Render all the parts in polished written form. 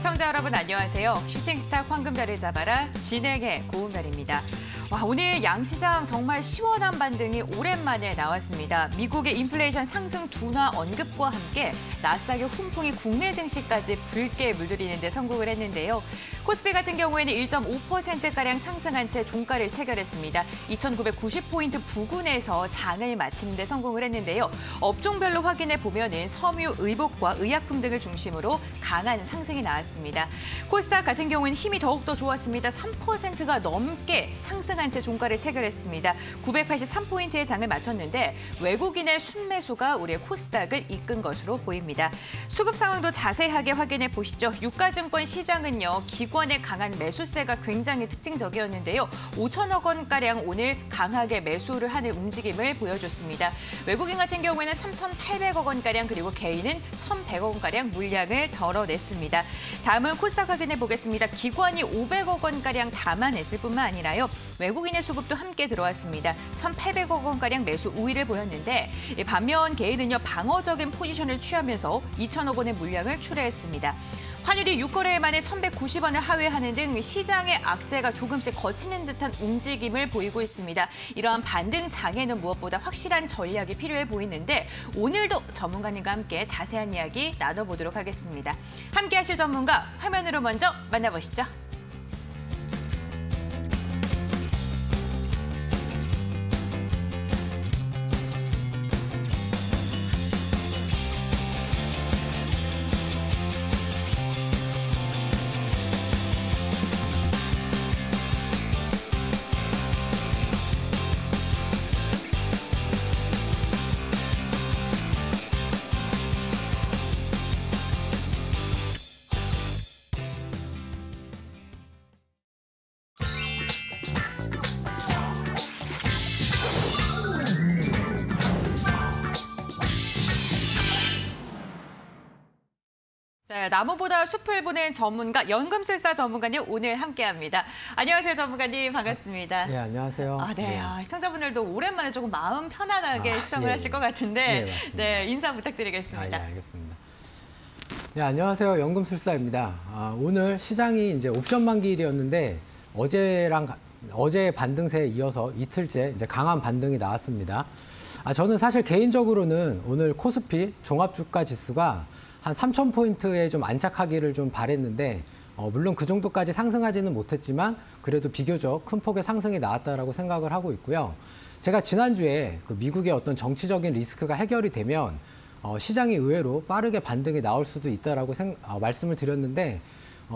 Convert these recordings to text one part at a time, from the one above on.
시청자 여러분 안녕하세요. 슈팅스타 황금별을 잡아라 진행의 고은별입니다. 와, 오늘 양시장 정말 시원한 반등이 오랜만에 나왔습니다. 미국의 인플레이션 상승 둔화 언급과 함께 나스닥의 훈풍이 국내 증시까지 붉게 물들이는 데 성공을 했는데요. 코스피 같은 경우에는 1.5%가량 상승한 채 종가를 체결했습니다. 2,990포인트 부근에서 장을 마치는 데 성공을 했는데요. 업종별로 확인해 보면은 섬유, 의복과 의약품 등을 중심으로 강한 상승이 나왔습니다. 코스닥 같은 경우에는 힘이 더욱더 좋았습니다. 3%가 넘게 상승한 채 종가를 체결했습니다. 983포인트의 장을 마쳤는데 외국인의 순매수가 우리의 코스닥을 이끈 것으로 보입니다. 수급 상황도 자세하게 확인해 보시죠. 유가증권 시장은요. 기관의 강한 매수세가 굉장히 특징적이었는데요. 5천억 원가량 오늘 강하게 매수를 하는 움직임을 보여줬습니다. 외국인 같은 경우에는 3,800억 원가량 그리고 개인은 1,100억 원가량 물량을 덜어냈습니다. 다음은 코스닥 확인해 보겠습니다. 기관이 500억 원가량 담아냈을 뿐만 아니라요. 외국인의 수급도 함께 들어왔습니다. 1,800억 원가량 매수 우위를 보였는데 반면 개인은요 방어적인 포지션을 취하면서 2천억 원의 물량을 출회했습니다. 환율이 6거래일 만에 1,190원을 하회하는 등 시장의 악재가 조금씩 거치는 듯한 움직임을 보이고 있습니다. 이러한 반등 장에는 무엇보다 확실한 전략이 필요해 보이는데 오늘도 전문가님과 함께 자세한 이야기 나눠보도록 하겠습니다. 함께 하실 전문가 화면으로 먼저 만나보시죠. 네, 나무보다 숲을 보는 전문가, 연금술사 전문가님 오늘 함께합니다. 안녕하세요, 전문가님. 반갑습니다. 네, 안녕하세요. 네. 시청자분들도 오랜만에 조금 마음 편안하게 시청을 하실 것 같은데 네, 맞습니다. 네, 인사 부탁드리겠습니다. 네, 알겠습니다. 네, 안녕하세요. 연금술사입니다. 오늘 시장이 이제 옵션 만기일이었는데 어제 반등세에 이어서 이틀째 이제 강한 반등이 나왔습니다. 저는 사실 개인적으로는 오늘 코스피 종합주가 지수가 한 3,000포인트에 좀 안착하기를 좀 바랬는데 물론 그 정도까지 상승하지는 못했지만 그래도 비교적 큰 폭의 상승이 나왔다라고 생각을 하고 있고요. 제가 지난주에 그 미국의 어떤 정치적인 리스크가 해결이 되면 시장이 의외로 빠르게 반등이 나올 수도 있다라고 말씀을 드렸는데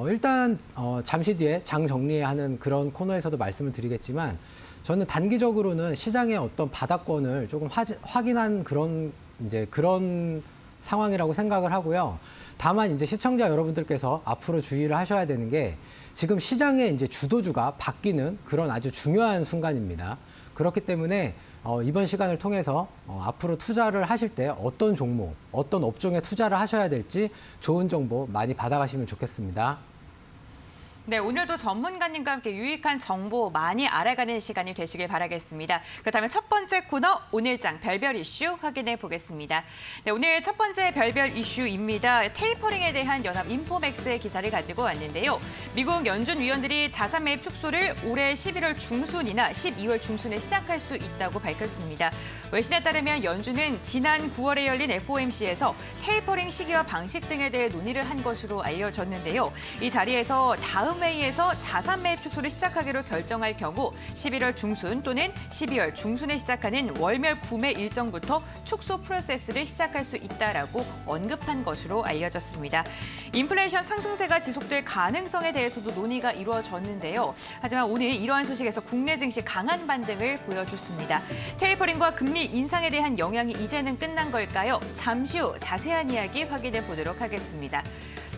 일단 잠시 뒤에 장 정리하는 그런 코너에서도 말씀을 드리겠지만 저는 단기적으로는 시장의 어떤 바닥권을 조금 확인한 그런 상황이라고 생각을 하고요. 다만 이제 시청자 여러분들께서 앞으로 주의를 하셔야 되는 게 지금 시장의 이제 주도주가 바뀌는 그런 아주 중요한 순간입니다. 그렇기 때문에 이번 시간을 통해서 앞으로 투자를 하실 때 어떤 종목, 어떤 업종에 투자를 하셔야 될지 좋은 정보 많이 받아가시면 좋겠습니다. 네, 오늘도 전문가님과 함께 유익한 정보 많이 알아가는 시간이 되시길 바라겠습니다. 그렇다면 첫 번째 코너 오늘장 별별 이슈 확인해 보겠습니다. 네, 오늘 첫 번째 별별 이슈입니다. 테이퍼링에 대한 연합 인포맥스의 기사를 가지고 왔는데요. 미국 연준 위원들이 자산 매입 축소를 올해 11월 중순이나 12월 중순에 시작할 수 있다고 밝혔습니다. 외신에 따르면 연준은 지난 9월에 열린 FOMC에서 테이퍼링 시기와 방식 등에 대해 논의를 한 것으로 알려졌는데요. 이 자리에서 다음 회의에서 자산 매입 축소를 시작하기로 결정할 경우 11월 중순 또는 12월 중순에 시작하는 월별 구매 일정부터 축소 프로세스를 시작할 수 있다라고 언급한 것으로 알려졌습니다. 인플레이션 상승세가 지속될 가능성에 대해서도 논의가 이루어졌는데요. 하지만 오늘 이러한 소식에서 국내 증시 강한 반등을 보여줬습니다. 테이퍼링과 금리 인상에 대한 영향이 이제는 끝난 걸까요? 잠시 후 자세한 이야기 확인해 보도록 하겠습니다.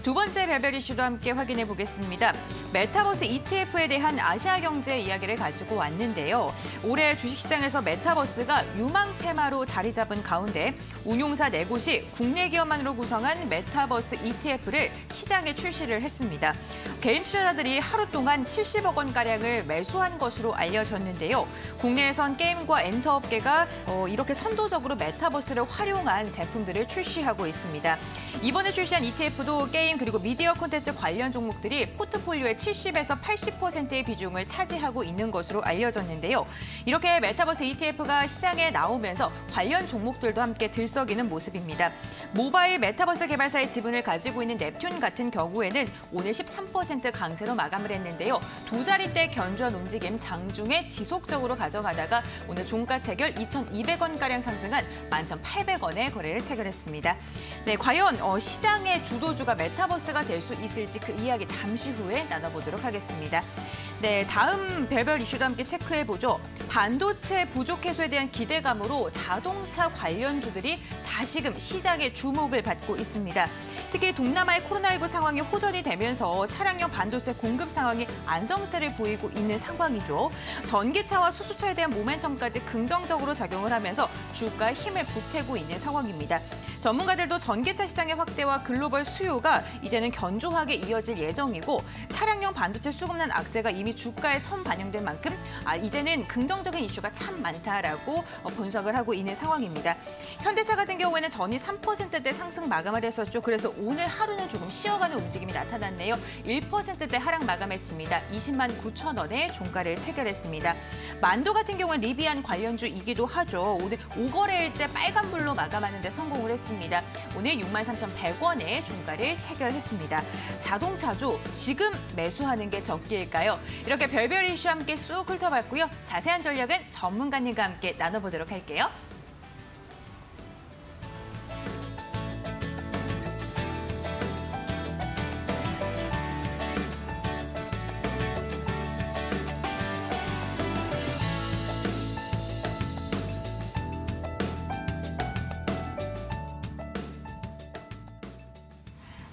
두 번째 별별 이슈도 함께 확인해 보겠습니다. 메타버스 ETF에 대한 아시아경제 이야기를 가지고 왔는데요. 올해 주식시장에서 메타버스가 유망 테마로 자리 잡은 가운데 운용사 4곳이 국내 기업만으로 구성한 메타버스 ETF를 시장에 출시를 했습니다. 개인 투자자들이 하루 동안 70억 원가량을 매수한 것으로 알려졌는데요. 국내에선 게임과 엔터업계가 이렇게 선도적으로 메타버스를 활용한 제품들을 출시하고 있습니다. 이번에 출시한 ETF도 게임 그리고 미디어 콘텐츠 관련 종목들이 포트폴리오의 70에서 80%의 비중을 차지하고 있는 것으로 알려졌는데요. 이렇게 메타버스 ETF가 시장에 나오면서 관련 종목들도 함께 들썩이는 모습입니다. 모바일 메타버스 개발사의 지분을 가지고 있는 넵튠 같은 경우에는 오늘 13% 강세로 마감을 했는데요. 두 자릿대 견조한 움직임 장중에 지속적으로 가져가다가 오늘 종가 체결 2,200원가량 상승한 11,800원에 거래를 체결했습니다. 네, 과연 시장의 주도주가 메타버스가 될 수 있을지 그 이야기 잠시 후에 나눠보도록 하겠습니다. 네, 다음 별별 이슈도 함께 체크해보죠. 반도체 부족 해소에 대한 기대감으로 자동차 관련주들이 다시금 시장의 주목을 받고 있습니다. 특히 동남아의 코로나19 상황이 호전이 되면서 차량용 반도체 공급 상황이 안정세를 보이고 있는 상황이죠. 전기차와 수소차에 대한 모멘텀까지 긍정적으로 작용을 하면서 주가에 힘을 보태고 있는 상황입니다. 전문가들도 전기차 시장의 확대와 글로벌 수요가 이제는 견조하게 이어질 예정이고 차량용 반도체 수급난 악재가 이미 주가에 선반영된 만큼 이제는 긍정적인 이슈가 참 많다라고 분석을 하고 있는 상황입니다. 현대차 같은 경우에는 전일 3%대 상승 마감을 했었죠. 그래서 오늘 하루는 조금 쉬어가는 움직임이 나타났네요. 1%대 하락 마감했습니다. 20만 9천 원에 종가를 체결했습니다. 만도 같은 경우는 리비안 관련주이기도 하죠. 오늘 5거래일째 빨간불로 마감하는 데 성공을 했습니다. 오늘 63,100원에 종가를 체결했습니다. 자동차주 지금 매수하는 게 적기일까요? 이렇게 별별 이슈 함께 쑥 훑어봤고요. 자세한 전략은 전문가님과 함께 나눠보도록 할게요.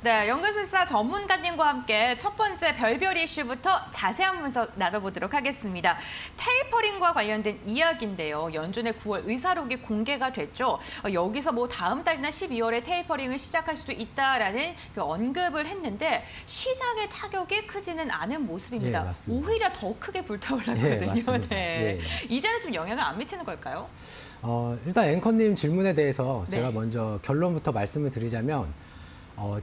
네, 연금술사 전문가님과 함께 첫 번째 별별 이슈부터 자세한 분석 나눠보도록 하겠습니다. 테이퍼링과 관련된 이야기인데요. 연준의 9월 의사록이 공개가 됐죠. 여기서 다음 달이나 12월에 테이퍼링을 시작할 수도 있다라는 그 언급을 했는데 시장의 타격이 크지는 않은 모습입니다. 예, 오히려 더 크게 불타올랐거든요. 예, 네. 이제는 좀 영향을 안 미치는 걸까요? 일단 앵커님 질문에 대해서 네. 제가 먼저 결론부터 말씀을 드리자면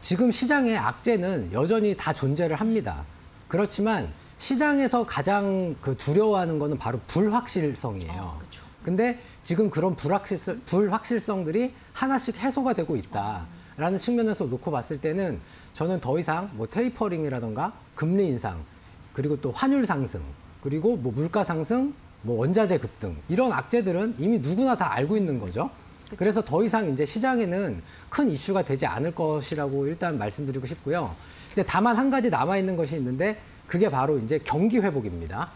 지금 시장의 악재는 여전히 다 존재를 합니다. 그렇지만 시장에서 가장 두려워하는 거는 바로 불확실성이에요. 그렇죠. 근데 지금 그런 불확실성들이 하나씩 해소가 되고 있다라는 측면에서 놓고 봤을 때는 저는 더 이상 테이퍼링이라던가 금리 인상, 그리고 또 환율 상승, 그리고 물가 상승, 원자재 급등 이런 악재들은 이미 누구나 다 알고 있는 거죠. 그래서 더 이상 이제 시장에는 큰 이슈가 되지 않을 것이라고 일단 말씀드리고 싶고요. 이제 다만 한 가지 남아 있는 것이 있는데 그게 바로 이제 경기 회복입니다.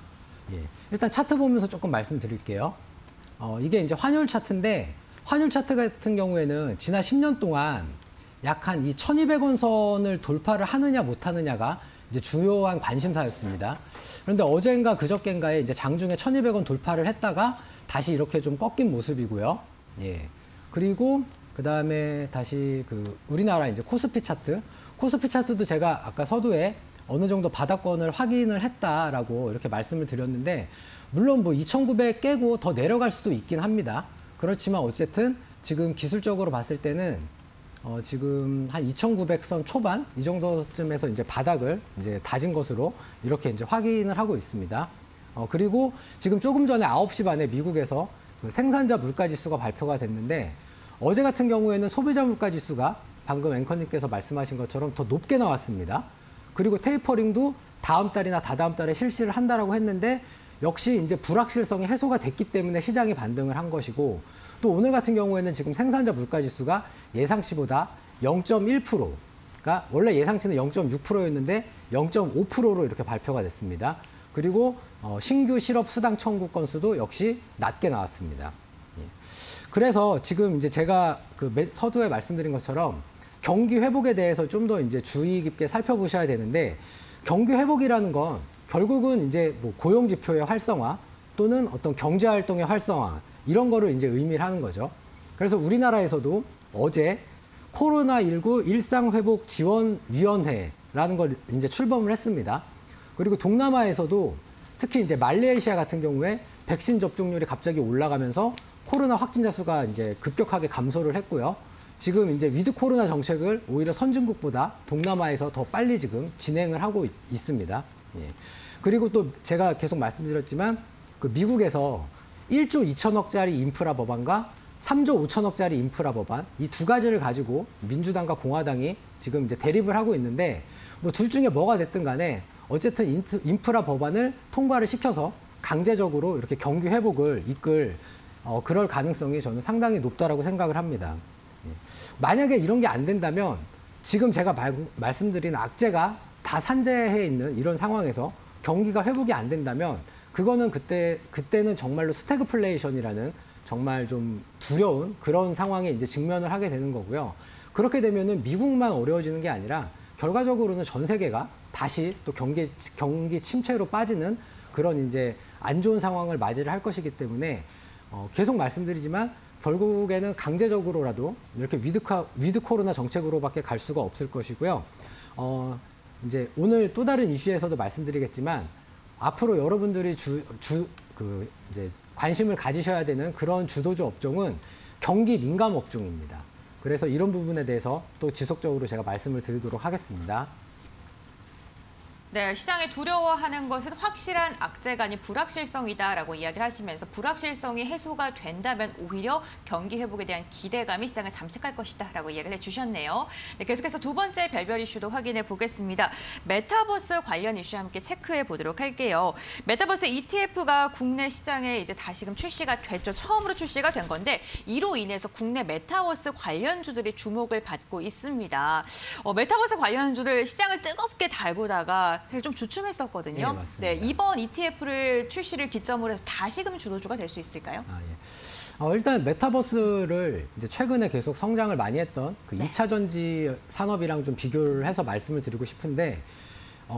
예. 일단 차트 보면서 조금 말씀드릴게요. 이게 이제 환율 차트인데 환율 차트 같은 경우에는 지난 10년 동안 약 한 이 1,200원 선을 돌파를 하느냐 못 하느냐가 이제 주요한 관심사였습니다. 그런데 어젠가 그저께인가에 이제 장중에 1,200원 돌파를 했다가 다시 이렇게 좀 꺾인 모습이고요. 예. 그리고 그다음에 다시 우리나라 이제 코스피 차트도 제가 아까 서두에 어느 정도 바닥권을 확인을 했다라고 이렇게 말씀을 드렸는데 물론 2,900 깨고 더 내려갈 수도 있긴 합니다. 그렇지만 어쨌든 지금 기술적으로 봤을 때는 지금 한 2,900선 초반 이 정도쯤에서 이제 바닥을 이제 다진 것으로 이렇게 이제 확인을 하고 있습니다. 그리고 지금 조금 전에 9시 반에 미국에서 생산자 물가지수가 발표가 됐는데 어제 같은 경우에는 소비자 물가지수가 방금 앵커님께서 말씀하신 것처럼 더 높게 나왔습니다. 그리고 테이퍼링도 다음 달이나 다다음 달에 실시를 한다라고 했는데 역시 이제 불확실성이 해소가 됐기 때문에 시장이 반등을 한 것이고 또 오늘 같은 경우에는 지금 생산자 물가지수가 예상치보다 0.1%가 원래 예상치는 0.6%였는데 0.5%로 이렇게 발표가 됐습니다. 그리고 신규 실업 수당 청구 건수도 역시 낮게 나왔습니다. 예. 그래서 지금 이제 제가 서두에 말씀드린 것처럼 경기 회복에 대해서 좀 더 이제 주의 깊게 살펴보셔야 되는데 경기 회복이라는 건 결국은 이제 뭐 고용 지표의 활성화 또는 어떤 경제 활동의 활성화 이런 거를 이제 의미를 하는 거죠. 그래서 우리나라에서도 어제 코로나19 일상회복지원위원회라는 걸 이제 출범을 했습니다. 그리고 동남아에서도 특히 이제 말레이시아 같은 경우에 백신 접종률이 갑자기 올라가면서 코로나 확진자 수가 이제 급격하게 감소를 했고요. 지금 이제 위드 코로나 정책을 오히려 선진국보다 동남아에서 더 빨리 지금 진행을 하고 있습니다. 예. 그리고 또 제가 계속 말씀드렸지만 그 미국에서 1조 2천억짜리 인프라 법안과 3조 5천억짜리 인프라 법안 이 두 가지를 가지고 민주당과 공화당이 지금 이제 대립을 하고 있는데 뭐 둘 중에 뭐가 됐든 간에 어쨌든 인프라 법안을 통과를 시켜서 강제적으로 이렇게 경기 회복을 이끌 그럴 가능성이 저는 상당히 높다라고 생각을 합니다. 예. 만약에 이런 게 안 된다면 지금 제가 말씀드린 악재가 다 산재해 있는 이런 상황에서 경기가 회복이 안 된다면 그거는 그때는 정말로 스태그플레이션이라는 정말 좀 두려운 그런 상황에 이제 직면을 하게 되는 거고요. 그렇게 되면은 미국만 어려워지는 게 아니라 결과적으로는 전 세계가 다시 또 경기 침체로 빠지는 그런 이제 안 좋은 상황을 맞이를 할 것이기 때문에 계속 말씀드리지만 결국에는 강제적으로라도 이렇게 위드 코로나 정책으로밖에 갈 수가 없을 것이고요. 이제 오늘 또 다른 이슈에서도 말씀드리겠지만 앞으로 여러분들이 이제 관심을 가지셔야 되는 그런 주도주 업종은 경기 민감 업종입니다. 그래서 이런 부분에 대해서 또 지속적으로 제가 말씀을 드리도록 하겠습니다. 네, 시장이 두려워하는 것은 확실한 악재가 아닌 불확실성이다라고 이야기를 하시면서 불확실성이 해소가 된다면 오히려 경기 회복에 대한 기대감이 시장을 잠식할 것이다라고 이야기를 해주셨네요. 네, 계속해서 두 번째 별별 이슈도 확인해 보겠습니다. 메타버스 관련 이슈와 함께 체크해 보도록 할게요. 메타버스 ETF가 국내 시장에 이제 다시금 출시가 됐죠. 처음으로 출시가 된 건데 이로 인해서 국내 메타버스 관련주들이 주목을 받고 있습니다. 메타버스 관련주들 시장을 뜨겁게 달구다가 되게 좀 주춤했었거든요. 네, 맞습니다. 네, 이번 ETF를 출시를 기점으로 해서 다시금 주도주가 될 수 있을까요? 예. 일단 메타버스를 이제 최근에 계속 성장을 많이 했던 그 2차 전지 산업이랑 좀 비교를 해서 말씀을 드리고 싶은데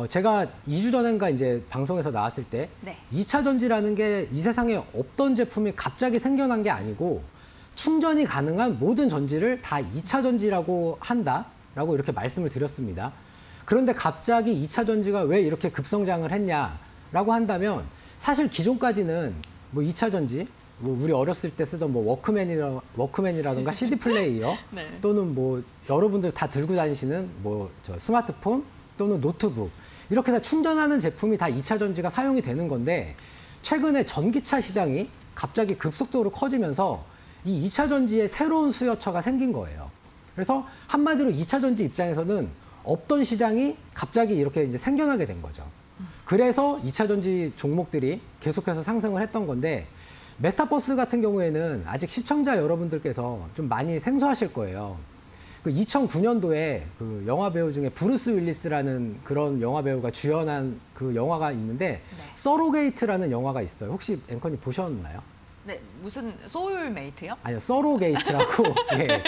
제가 2주 전인가 이제 방송에서 나왔을 때 2차 전지라는 게 이 세상에 없던 제품이 갑자기 생겨난 게 아니고 충전이 가능한 모든 전지를 다 2차 전지라고 한다라고 이렇게 말씀을 드렸습니다. 그런데 갑자기 2차 전지가 왜 이렇게 급성장을 했냐라고 한다면 사실 기존까지는 뭐 2차 전지, 뭐 우리 어렸을 때 쓰던 뭐 워크맨이라든가 CD 플레이어 네. 또는 뭐 여러분들 다 들고 다니시는 뭐 저 스마트폰 또는 노트북 이렇게 다 충전하는 제품이 다 2차 전지가 사용이 되는 건데 최근에 전기차 시장이 갑자기 급속도로 커지면서 이 2차 전지의 새로운 수요처가 생긴 거예요. 그래서 한마디로 2차 전지 입장에서는 없던 시장이 갑자기 이렇게 이제 생겨나게 된 거죠. 그래서 2차 전지 종목들이 계속해서 상승을 했던 건데 메타버스 같은 경우에는 아직 시청자 여러분들께서 좀 많이 생소하실 거예요. 그 2009년도에 그 영화 배우 중에 브루스 윌리스라는 그런 영화 배우가 주연한 그 영화가 있는데 서로게이트라는 영화가 있어요. 혹시 앵커님 보셨나요? 네, 무슨 소울메이트요? 아니요, 서로게이트라고. 예.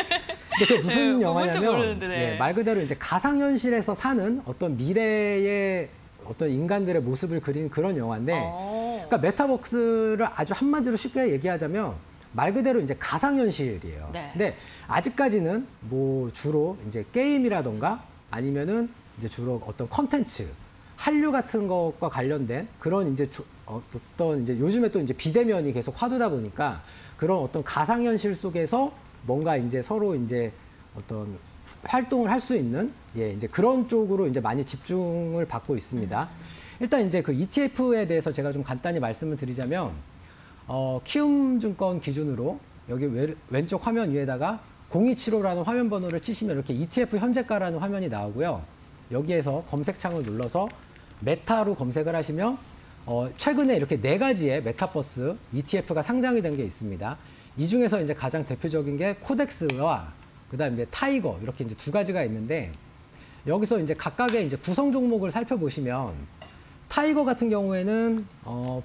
이제 그게 무슨 영화냐면 네. 말 그대로 이제 가상현실에서 사는 어떤 미래의 어떤 인간들의 모습을 그린 그런 영화인데, 그러니까 메타버스를 아주 한마디로 쉽게 얘기하자면 말 그대로 이제 가상현실이에요. 네. 근데 아직까지는 뭐 주로 이제 게임이라던가 아니면은 이제 주로 어떤 컨텐츠, 한류 같은 것과 관련된 그런 이제 어떤 이제 요즘에 또 이제 비대면이 계속 화두다 보니까 그런 어떤 가상현실 속에서 뭔가 이제 서로 이제 어떤 활동을 할 수 있는 이제 그런 쪽으로 이제 많이 집중을 받고 있습니다. 일단 이제 그 ETF에 대해서 제가 좀 간단히 말씀을 드리자면 키움증권 기준으로 여기 왼쪽 화면 위에다가 0275라는 화면 번호를 치시면 이렇게 ETF 현재가라는 화면이 나오고요. 여기에서 검색창을 눌러서 메타로 검색을 하시면 최근에 이렇게 4가지의 메타버스 ETF가 상장이 된 게 있습니다. 이 중에서 이제 가장 대표적인 게 코덱스와 그다음에 타이거 이렇게 이제 2가지가 있는데 여기서 이제 각각의 이제 구성 종목을 살펴보시면 타이거 같은 경우에는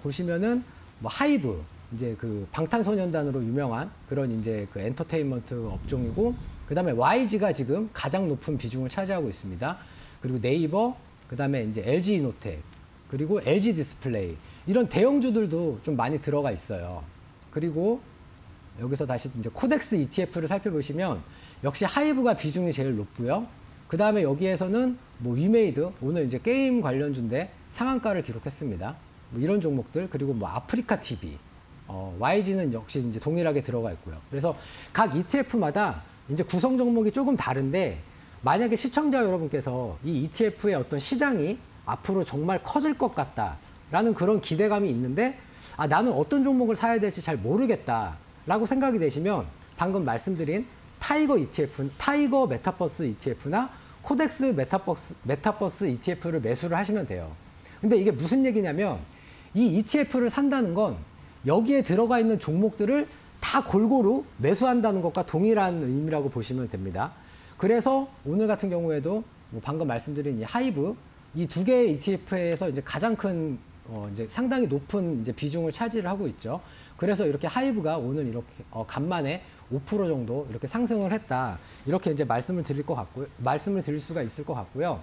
보시면은 뭐 하이브 이제 그 방탄소년단으로 유명한 그런 이제 그 엔터테인먼트 업종이고 그다음에 YG가 지금 가장 높은 비중을 차지하고 있습니다. 그리고 네이버, 그다음에 이제 LG 이노텍, 그리고 LG 디스플레이 이런 대형주들도 좀 많이 들어가 있어요. 그리고 여기서 다시 이제 코덱스 ETF를 살펴보시면 역시 하이브가 비중이 제일 높고요. 그다음에 여기에서는 뭐 위메이드, 오늘 이제 게임 관련주인데 상한가를 기록했습니다. 뭐 이런 종목들, 그리고 뭐 아프리카 TV, YG는 역시 이제 동일하게 들어가 있고요. 그래서 각 ETF마다 이제 구성 종목이 조금 다른데, 만약에 시청자 여러분께서 이 ETF의 어떤 시장이 앞으로 정말 커질 것 같다라는 그런 기대감이 있는데, 아, 나는 어떤 종목을 사야 될지 잘 모르겠다라고 생각이 되시면 방금 말씀드린 타이거 ETF, 타이거 메타버스 ETF나 코덱스 메타버스 ETF를 매수를 하시면 돼요. 근데 이게 무슨 얘기냐면, 이 ETF를 산다는 건 여기에 들어가 있는 종목들을 다 골고루 매수한다는 것과 동일한 의미라고 보시면 됩니다. 그래서 오늘 같은 경우에도 뭐 방금 말씀드린 이 하이브, 이 두 개의 ETF에서 이제 가장 큰 이제 상당히 높은 이제 비중을 차지를 하고 있죠. 그래서 이렇게 하이브가 오늘 이렇게 간만에 5% 정도 이렇게 상승을 했다. 이렇게 이제 말씀을 드릴 수가 있을 것 같고요.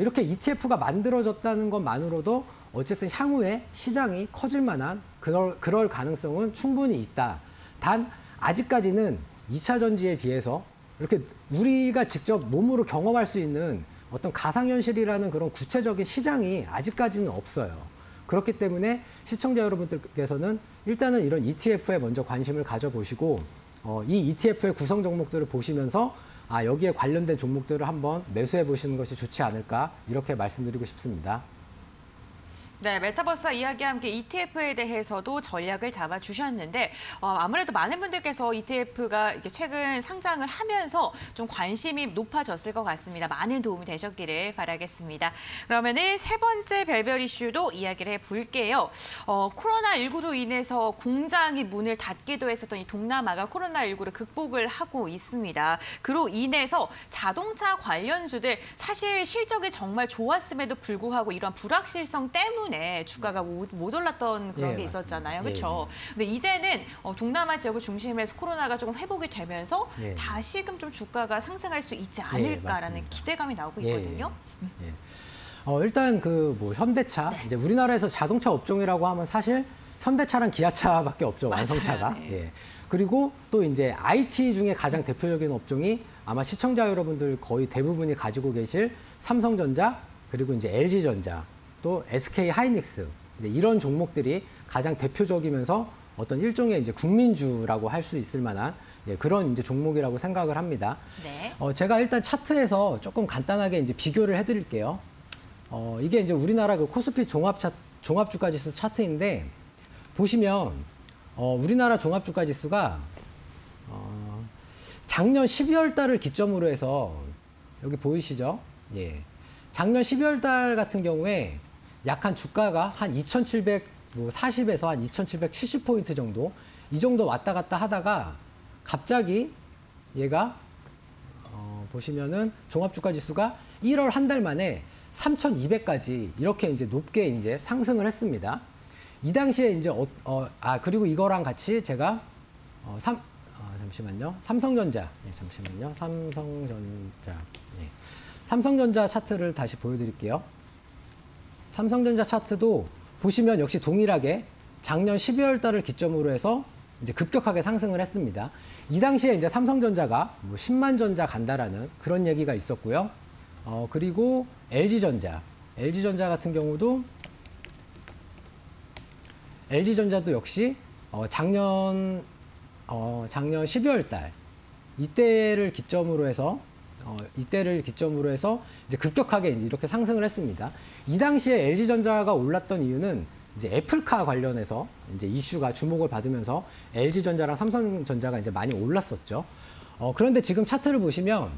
이렇게 ETF가 만들어졌다는 것만으로도 어쨌든 향후에 시장이 커질 만한 그럴 가능성은 충분히 있다. 단 아직까지는 2차 전지에 비해서 이렇게 우리가 직접 몸으로 경험할 수 있는 어떤 가상현실이라는 그런 구체적인 시장이 아직까지는 없어요. 그렇기 때문에 시청자 여러분들께서는 일단은 이런 ETF에 먼저 관심을 가져보시고, 이 ETF의 구성 종목들을 보시면서 아, 여기에 관련된 종목들을 한번 매수해 보시는 것이 좋지 않을까, 이렇게 말씀드리고 싶습니다. 네, 메타버스와 이야기와 함께 ETF에 대해서도 전략을 잡아주셨는데, 아무래도 많은 분들께서 ETF가 최근 상장을 하면서 좀 관심이 높아졌을 것 같습니다. 많은 도움이 되셨기를 바라겠습니다. 그러면은 세 번째 별별 이슈도 이야기를 해볼게요. 코로나19로 인해서 공장이 문을 닫기도 했었던 이 동남아가 코로나19를 극복을 하고 있습니다. 그로 인해서 자동차 관련주들 사실 실적이 정말 좋았음에도 불구하고 이런 불확실성 때문에 주가가 못 올랐던 그런 게 있었잖아요. 그렇죠? 근데 이제는 동남아 지역을 중심해서 코로나가 조금 회복이 되면서 다시금 좀 주가가 상승할 수 있지 않을까라는 기대감이 나오고 있거든요. 일단 그 뭐 현대차, 이제 우리나라에서 자동차 업종이라고 하면 사실 현대차랑 기아차밖에 없죠. 완성차가. 그리고 또 이제 IT 중에 가장 대표적인 업종이 아마 시청자 여러분들 거의 대부분이 가지고 계실 삼성전자, 그리고 이제 LG전자, 또 SK 하이닉스, 이제 이런 종목들이 가장 대표적이면서 어떤 일종의 이제 국민주라고 할 수 있을 만한 그런 이제 종목이라고 생각을 합니다. 네. 제가 일단 차트에서 조금 간단하게 이제 비교를 해드릴게요. 이게 이제 우리나라 그 코스피 종합주가지수 차트인데, 보시면 우리나라 종합주가지수가 작년 12월 달을 기점으로 해서 여기 보이시죠? 작년 12월 달 같은 경우에 약 한 주가가 한 2,740에서 한 2,770포인트 정도, 이 정도 왔다 갔다 하다가 갑자기 얘가 보시면은 종합주가 지수가 1월 한 달 만에 3,200까지 이렇게 이제 높게 이제 상승을 했습니다. 이 당시에 이제 그리고 이거랑 같이 제가 잠시만요. 삼성전자. 잠시만요. 삼성전자 차트를 다시 보여드릴게요. 삼성전자 차트도 보시면 역시 동일하게 작년 12월 달을 기점으로 해서 이제 급격하게 상승을 했습니다. 이 당시에 이제 삼성전자가 뭐 10만 전자 간다라는 그런 얘기가 있었고요. 그리고 LG전자 같은 경우도 LG전자도 역시 작년 12월 달 이때를 기점으로 해서 이제 급격하게 이렇게 상승을 했습니다. 이 당시에 LG전자가 올랐던 이유는 이제 애플카 관련해서 이제 이슈가 주목을 받으면서 LG전자랑 삼성전자가 이제 많이 올랐었죠. 그런데 지금 차트를 보시면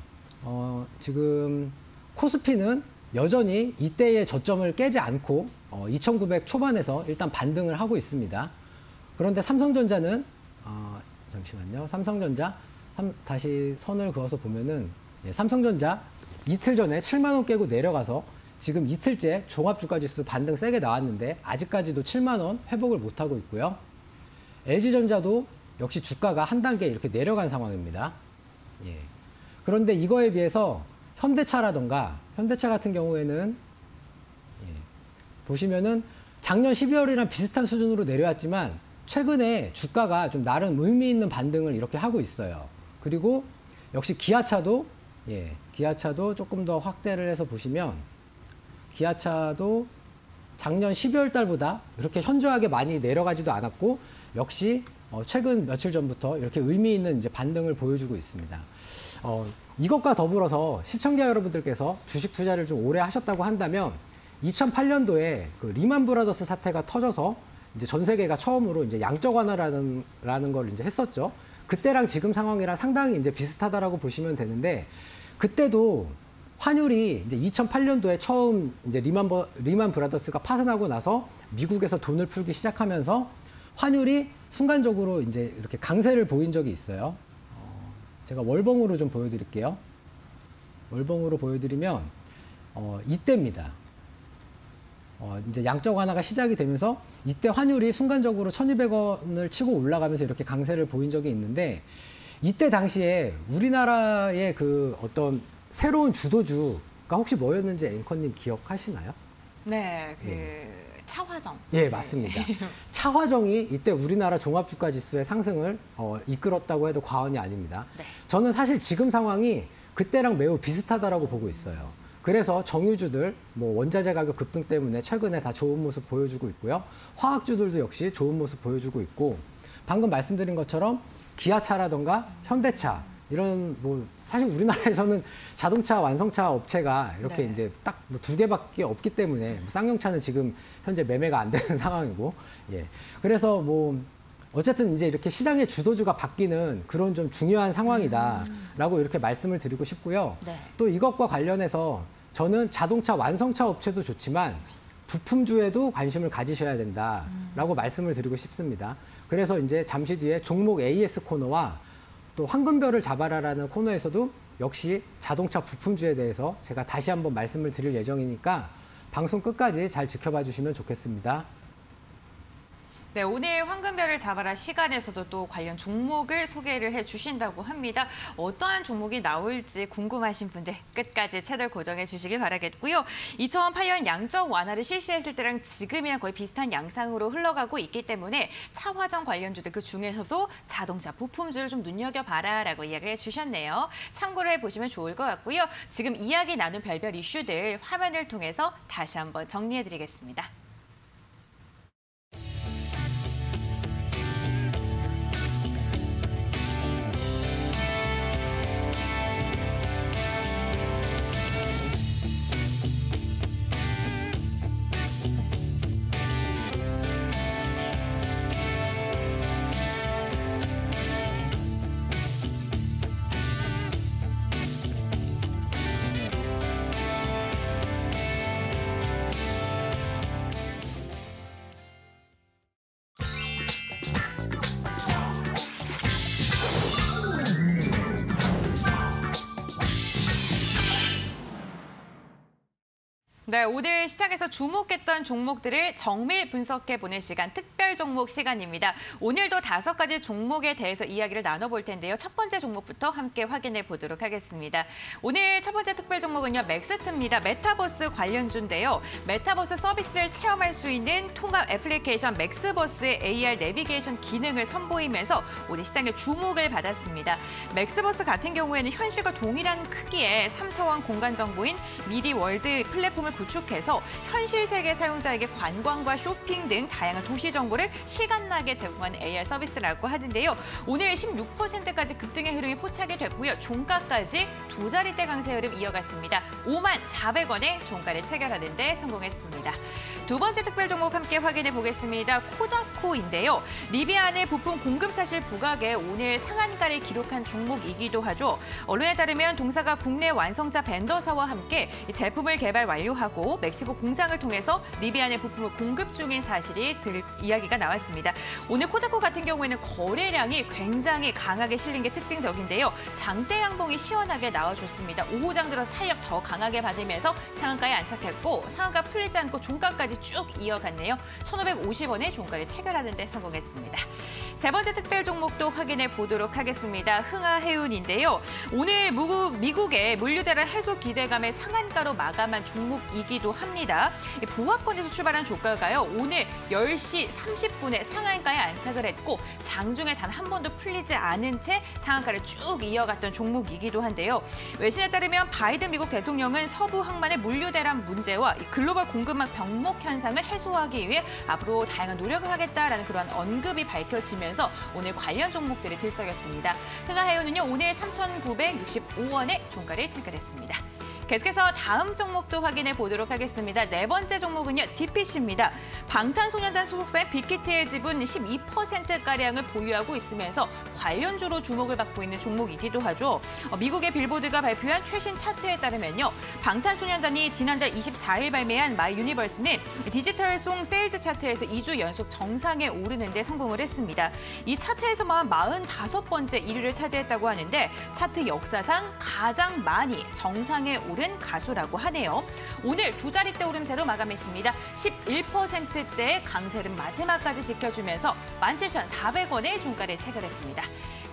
지금 코스피는 여전히 이때의 저점을 깨지 않고 2,900 초반에서 일단 반등을 하고 있습니다. 그런데 삼성전자는 잠시만요. 삼성전자 다시 선을 그어서 보면은 삼성전자 이틀 전에 7만 원 깨고 내려가서 지금 이틀째 종합주가지수 반등 세게 나왔는데 아직까지도 7만 원 회복을 못하고 있고요. LG전자도 역시 주가가 한 단계 이렇게 내려간 상황입니다. 그런데 이거에 비해서 현대차 같은 경우에는 보시면은 작년 12월이랑 비슷한 수준으로 내려왔지만 최근에 주가가 좀 나름 의미 있는 반등을 이렇게 하고 있어요. 그리고 역시 기아차도 기아차도 조금 더 확대를 해서 보시면 기아차도 작년 12월 달보다 그렇게 현저하게 많이 내려가지도 않았고 역시 최근 며칠 전부터 이렇게 의미 있는 이제 반등을 보여주고 있습니다. 이것과 더불어서 시청자 여러분들께서 주식 투자를 좀 오래 하셨다고 한다면 2008년도에 그 리만 브라더스 사태가 터져서 이제 전 세계가 처음으로 이제 양적 완화라는 걸 이제 했었죠. 그때랑 지금 상황이랑 상당히 이제 비슷하다라고 보시면 되는데 그때도 환율이 이제 2008년도에 처음 이제 리만 브라더스가 파산하고 나서 미국에서 돈을 풀기 시작하면서 환율이 순간적으로 이제 이렇게 강세를 보인 적이 있어요. 제가 월봉으로 좀 보여드릴게요. 월봉으로 보여드리면 이때입니다. 이제 양적 완화가 시작이 되면서 이때 환율이 순간적으로 1,200원을 치고 올라가면서 이렇게 강세를 보인 적이 있는데 이때 당시에 우리나라의 그 어떤 새로운 주도주가 혹시 뭐였는지 앵커님 기억하시나요? 네, 차화정. 예, 맞습니다. 차화정이 이때 우리나라 종합주가지수의 상승을 이끌었다고 해도 과언이 아닙니다. 네. 저는 사실 지금 상황이 그때랑 매우 비슷하다라고 보고 있어요. 그래서 정유주들, 뭐 원자재 가격 급등 때문에 최근에 다 좋은 모습 보여주고 있고요. 화학주들도 역시 좋은 모습 보여주고 있고 방금 말씀드린 것처럼 기아차라던가 현대차 이런 뭐 사실 우리나라에서는 자동차 완성차 업체가 이렇게 이제 딱 뭐 2개밖에 없기 때문에 쌍용차는 지금 현재 매매가 안 되는 상황이고 그래서 뭐 어쨌든 이제 이렇게 시장의 주도주가 바뀌는 그런 좀 중요한 상황이다라고 이렇게 말씀을 드리고 싶고요. 또 이것과 관련해서 저는 자동차 완성차 업체도 좋지만 부품주에도 관심을 가지셔야 된다라고 말씀을 드리고 싶습니다. 그래서 이제 잠시 뒤에 종목 AS 코너와 또 황금별을 잡아라라는 코너에서도 역시 자동차 부품주에 대해서 제가 다시 한번 말씀을 드릴 예정이니까 방송 끝까지 잘 지켜봐 주시면 좋겠습니다. 네, 오늘 황금별을 잡아라 시간에서도 또 관련 종목을 소개를 해주신다고 합니다. 어떠한 종목이 나올지 궁금하신 분들 끝까지 채널 고정해 주시길 바라겠고요. 2008년 양적 완화를 실시했을 때랑 지금이랑 거의 비슷한 양상으로 흘러가고 있기 때문에 차화정 관련주들 그 중에서도 자동차 부품주를 좀 눈여겨봐라라고 이야기를 해주셨네요. 참고를 해보시면 좋을 것 같고요. 지금 이야기 나눈 별별 이슈들 화면을 통해서 다시 한번 정리해드리겠습니다. 네, 오늘 시장에서 주목했던 종목들을 정밀 분석해보는 시간, 특별 종목 시간입니다. 오늘도 5가지 종목에 대해서 이야기를 나눠볼 텐데요. 첫 번째 종목부터 함께 확인해 보도록 하겠습니다. 오늘 첫 번째 특별 종목은요, 맥스트입니다. 메타버스 관련주인데요. 메타버스 서비스를 체험할 수 있는 통합 애플리케이션 맥스버스의 AR 내비게이션 기능을 선보이면서 오늘 시장의 주목을 받았습니다. 맥스버스 같은 경우에는 현실과 동일한 크기의 3차원 공간 정보인 미디월드 플랫폼을 구축해서 현실 세계 사용자에게 관광과 쇼핑 등 다양한 도시 정보를 실감나게 제공하는 AR 서비스라고 하는데요. 오늘 16%까지 급등의 흐름이 포착이 됐고요. 종가까지 2자릿대 강세 흐름 이어갔습니다. 54,400원에 종가를 체결하는 데 성공했습니다. 두 번째 특별 종목 함께 확인해 보겠습니다. 코다코인데요. 리비안의 부품 공급 사실 부각에 오늘 상한가를 기록한 종목이기도 하죠. 언론에 따르면 동사가 국내 완성차 벤더사와 함께 제품을 개발 완료하고 멕시코 공장을 통해서 리비안의 부품을 공급 중인 사실이 이야기가 나왔습니다. 오늘 코다코 같은 경우에는 거래량이 굉장히 강하게 실린 게 특징적인데요. 장대 양봉이 시원하게 나와줬습니다. 오후장 들어서 탄력 더 강하게 받으면서 상한가에 안착했고 상한가 풀리지 않고 종가까지 쭉 이어갔네요. 1,550원에 종가를 체결하는 데 성공했습니다. 세 번째 특별 종목도 확인해 보도록 하겠습니다. 흥하해운인데요. 오늘 미국의 물류대란 해소 기대감에 상한가로 마감한 종목 종목이기도 합니다. 이 보합권에서 출발한 조가가요. 오늘 10시 30분에 상한가에 안착을 했고 장중에 단 한 번도 풀리지 않은 채 상한가를 쭉 이어갔던 종목이기도 한데요. 외신에 따르면 바이든 미국 대통령은 서부 항만의 물류 대란 문제와 글로벌 공급망 병목 현상을 해소하기 위해 앞으로 다양한 노력을 하겠다라는 그러한 언급이 밝혀지면서 오늘 관련 종목들이 들썩였습니다. 흥하해운은요 오늘 3,965원에 종가를 체결했습니다. 계속해서 다음 종목도 확인해 보도록 하겠습니다. 네 번째 종목은요, DPC입니다. 방탄소년단 소속사인 빅히트의 지분 12%가량을 보유하고 있으면서 관련주로 주목을 받고 있는 종목이기도 하죠. 미국의 빌보드가 발표한 최신 차트에 따르면요, 방탄소년단이 지난달 24일 발매한 My Universe는 디지털송 세일즈 차트에서 2주 연속 정상에 오르는 데 성공을 했습니다. 이 차트에서만 45번째 1위를 차지했다고 하는데 차트 역사상 가장 많이 정상에 오른 가수라고 하네요. 오늘 두 자릿대 오름세로 마감했습니다. 11%대의 강세를 마지막까지 지켜주면서 17,400원의 종가를 체결했습니다.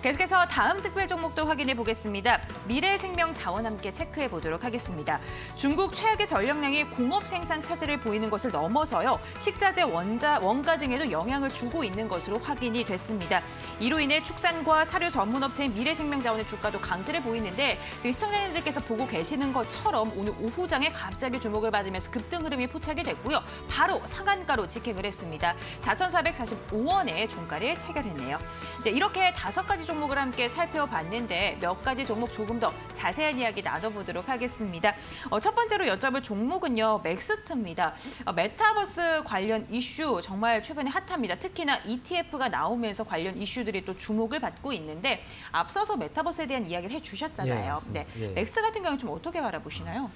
계속해서 다음 특별 종목도 확인해 보겠습니다. 미래생명자원 함께 체크해 보도록 하겠습니다. 중국 최악의 전력량이 공업 생산 차질을 보이는 것을 넘어서요. 식자재, 원가 등에도 영향을 주고 있는 것으로 확인이 됐습니다. 이로 인해 축산과 사료 전문업체인 미래생명자원의 주가도 강세를 보이는데 지금 시청자님들께서 보고 계시는 것처럼 오늘 오후장에 갑자기 주목을 받으면서 급등 흐름이 포착이 됐고요. 바로 상한가로 직행을 했습니다. 4,445원의 종가를 체결했네요. 네, 이렇게 5가지 종목을 함께 살펴봤는데 몇 가지 종목 조금 더 자세한 이야기 나눠보도록 하겠습니다. 첫 번째로 여쭤볼 종목은요, 맥스트입니다. 메타버스 관련 이슈 정말 최근에 핫합니다. 특히나 ETF가 나오면서 관련 이슈들이 또 주목을 받고 있는데 앞서서 메타버스에 대한 이야기를 해주셨잖아요. 네, 맥스 같은 경우는 좀 어떻게 바라보시나요?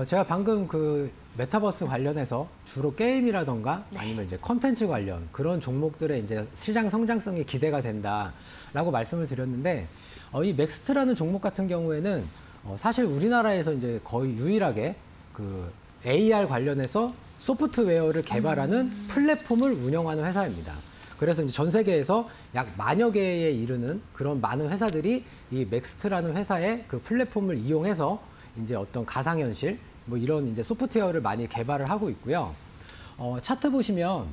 제가 방금 그 메타버스 관련해서 주로 게임이라던가 아니면 이제 컨텐츠 관련 그런 종목들의 이제 시장 성장성이 기대가 된다라고 말씀을 드렸는데 이 맥스트라는 종목 같은 경우에는 사실 우리나라에서 이제 거의 유일하게 그 AR 관련해서 소프트웨어를 개발하는 플랫폼을 운영하는 회사입니다. 그래서 이제 전 세계에서 약 10,000여 개에 이르는 그런 많은 회사들이 이 맥스트라는 회사의 그 플랫폼을 이용해서 이제 어떤 가상현실 뭐 이런 이제 소프트웨어를 많이 개발을 하고 있고요. 차트 보시면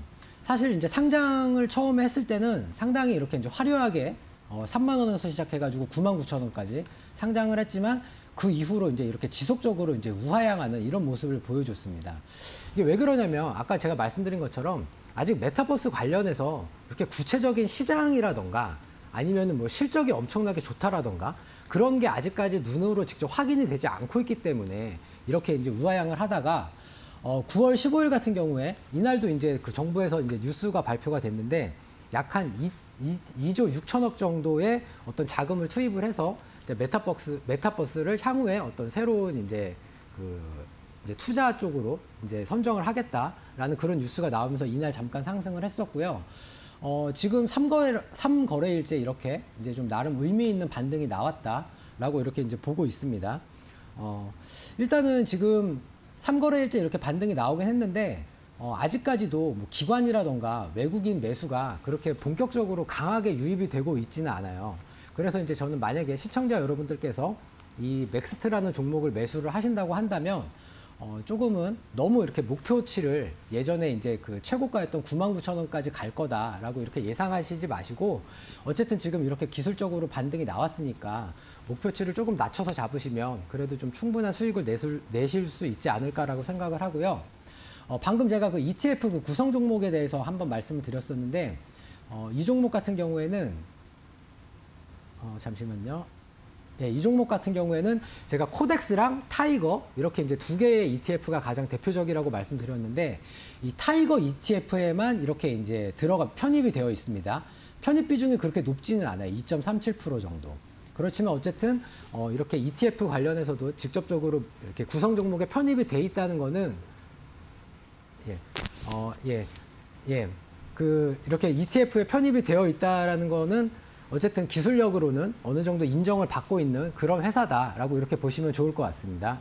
사실 이제 상장을 처음에 했을 때는 상당히 이렇게 이제 화려하게 3만 원에서 시작해가지고 99,000원까지 상장을 했지만 그 이후로 이제 이렇게 지속적으로 이제 우하향하는 이런 모습을 보여줬습니다. 이게 왜 그러냐면 아까 제가 말씀드린 것처럼 아직 메타버스 관련해서 이렇게 구체적인 시장이라던가 아니면은 뭐 실적이 엄청나게 좋다라던가 그런 게 아직까지 눈으로 직접 확인이 되지 않고 있기 때문에 이렇게 이제 우하향을 하다가 9월 15일 같은 경우에 이날도 이제 그 정부에서 이제 뉴스가 발표가 됐는데 약 한 2조 6천억 정도의 어떤 자금을 투입을 해서 이제 메타버스를 향후에 어떤 새로운 이제 이제 투자 쪽으로 이제 선정을 하겠다라는 그런 뉴스가 나오면서 이날 잠깐 상승을 했었고요. 지금 3거래일째 이렇게 이제 좀 나름 의미 있는 반등이 나왔다라고 이렇게 이제 보고 있습니다. 일단은 지금 3거래일째 이렇게 반등이 나오긴 했는데 아직까지도 뭐 기관이라던가 외국인 매수가 그렇게 본격적으로 강하게 유입이 되고 있지는 않아요. 그래서 이제 저는 만약에 시청자 여러분들께서 이 맥스트라는 종목을 매수를 하신다고 한다면 조금은 너무 이렇게 목표치를 예전에 이제 그 최고가였던 99,000원까지 갈 거다라고 이렇게 예상하시지 마시고 어쨌든 지금 이렇게 기술적으로 반등이 나왔으니까 목표치를 조금 낮춰서 잡으시면 그래도 좀 충분한 수익을 내실 수 있지 않을까라고 생각을 하고요. 방금 제가 그 ETF 그 구성 종목에 대해서 한번 말씀을 드렸었는데 이 종목 같은 경우에는 잠시만요. 예, 이 종목 같은 경우에는 제가 코덱스랑 타이거 이렇게 이제 두 개의 ETF가 가장 대표적이라고 말씀드렸는데 이 타이거 ETF에만 이렇게 이제 편입이 되어 있습니다. 편입 비중이 그렇게 높지는 않아요. 2.37% 정도. 그렇지만 어쨌든 이렇게 ETF 관련해서도 직접적으로 이렇게 구성 종목에 편입이 돼 있다는 거는 이렇게 ETF에 편입이 되어 있다라는 거는 어쨌든 기술력으로는 어느 정도 인정을 받고 있는 그런 회사다라고 이렇게 보시면 좋을 것 같습니다.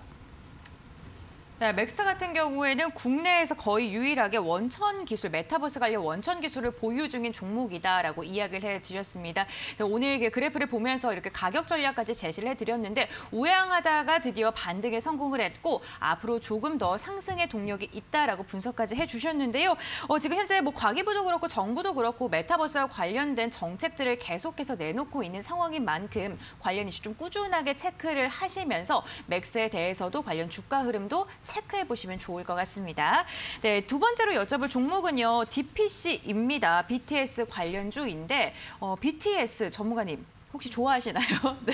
네, 맥스 같은 경우에는 국내에서 거의 유일하게 원천 기술, 메타버스 관련 원천 기술을 보유 중인 종목이다라고 이야기를 해주셨습니다. 오늘 그래프를 보면서 이렇게 가격 전략까지 제시를 해드렸는데 우량하다가 드디어 반등에 성공을 했고 앞으로 조금 더 상승의 동력이 있다라고 분석까지 해주셨는데요. 지금 현재 뭐 과기부도 그렇고 정부도 그렇고 메타버스와 관련된 정책들을 계속해서 내놓고 있는 상황인 만큼 관련 이슈 좀 꾸준하게 체크를 하시면서 맥스에 대해서도 관련 주가 흐름도 체크해 보시면 좋을 것 같습니다. 네, 두 번째로 여쭤볼 종목은요. DPC입니다. BTS 관련주인데 BTS 전문가님 혹시 좋아하시나요? 네.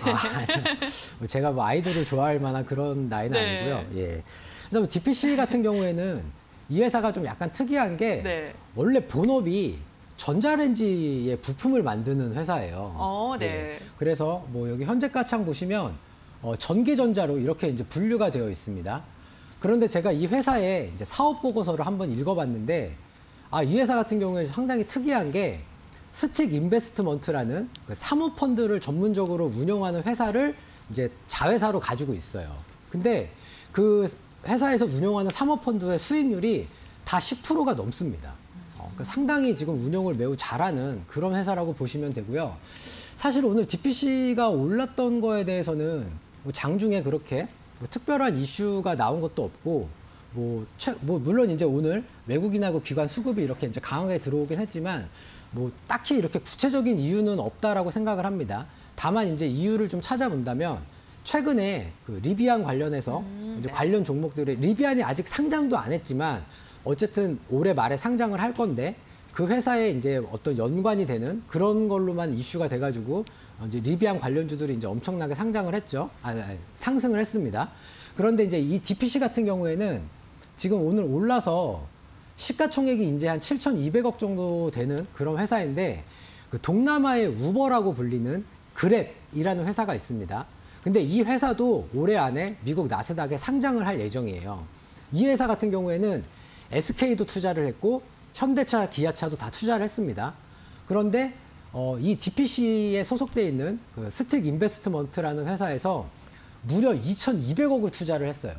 제가 뭐 아이돌을 좋아할 만한 그런 나이는 네. 아니고요. 예. 그래서 DPC 같은 경우에는 이 회사가 좀 약간 특이한 게 네. 원래 본업이 전자레인지의 부품을 만드는 회사예요. 네. 예. 그래서 뭐 여기 현재가창 보시면 전기전자로 이렇게 이제 분류가 되어 있습니다. 그런데 제가 이 회사의 이제 사업 보고서를 한번 읽어봤는데, 이 회사 같은 경우에 상당히 특이한 게 스틱 인베스트먼트라는 사모펀드를 전문적으로 운영하는 회사를 이제 자회사로 가지고 있어요. 근데 그 회사에서 운영하는 사모펀드의 수익률이 다 10%가 넘습니다. 그러니까 상당히 지금 운영을 매우 잘하는 그런 회사라고 보시면 되고요. 사실 오늘 DPC가 올랐던 거에 대해서는 뭐 장중에 그렇게 뭐 특별한 이슈가 나온 것도 없고, 뭐 물론 이제 오늘 외국인하고 기관 수급이 이렇게 이제 강하게 들어오긴 했지만, 뭐 딱히 이렇게 구체적인 이유는 없다라고 생각을 합니다. 다만 이제 이유를 좀 찾아본다면, 최근에 그 리비안 관련해서 이제 네. 관련 종목들이 리비안이 아직 상장도 안 했지만 어쨌든 올해 말에 상장을 할 건데 그 회사에 이제 어떤 연관이 되는 그런 걸로만 이슈가 돼가지고 이제 리비안 관련주들이 이제 엄청나게 상장을 했죠. 상승을 했습니다. 그런데 이제 이 DPC 같은 경우에는 지금 오늘 올라서 시가총액이 이제 한 7,200억 정도 되는 그런 회사인데, 그 동남아의 우버라고 불리는 그랩이라는 회사가 있습니다. 근데 이 회사도 올해 안에 미국 나스닥에 상장을 할 예정이에요. 이 회사 같은 경우에는 SK도 투자를 했고 현대차, 기아차도 다 투자를 했습니다. 그런데 이 DPC에 소속돼 있는 그 스틱 인베스트먼트라는 회사에서 무려 2,200억을 투자를 했어요.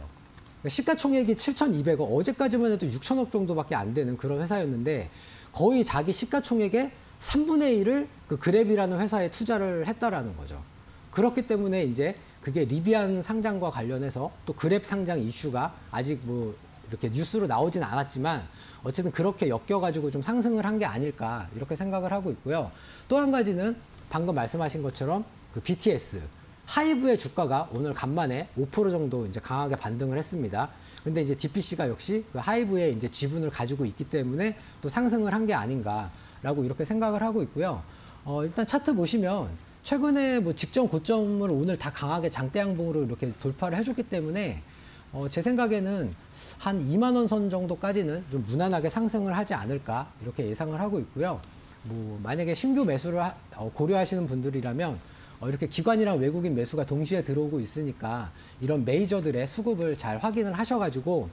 시가총액이 7,200억, 어제까지만 해도 6천억 정도밖에 안 되는 그런 회사였는데 거의 자기 시가총액의 3분의 1을 그 그랩이라는 회사에 투자를 했다라는 거죠. 그렇기 때문에 이제 그게 리비안 상장과 관련해서 또 그랩 상장 이슈가 아직 뭐 이렇게 뉴스로 나오진 않았지만 어쨌든 그렇게 엮여가지고 좀 상승을 한 게 아닐까 이렇게 생각을 하고 있고요. 또 한 가지는 방금 말씀하신 것처럼 그 BTS 하이브의 주가가 오늘 간만에 5% 정도 이제 강하게 반등을 했습니다. 근데 이제 DPC가 역시 그 하이브의 이제 지분을 가지고 있기 때문에 또 상승을 한 게 아닌가라고 이렇게 생각을 하고 있고요. 일단 차트 보시면 최근에 뭐 직전 고점을 오늘 다 강하게 장대양봉으로 이렇게 돌파를 해줬기 때문에 제 생각에는 한 2만 원 선 정도까지는 좀 무난하게 상승을 하지 않을까 이렇게 예상을 하고 있고요. 뭐 만약에 신규 매수를 고려하시는 분들이라면 이렇게 기관이랑 외국인 매수가 동시에 들어오고 있으니까 이런 메이저들의 수급을 잘 확인을 하셔가지고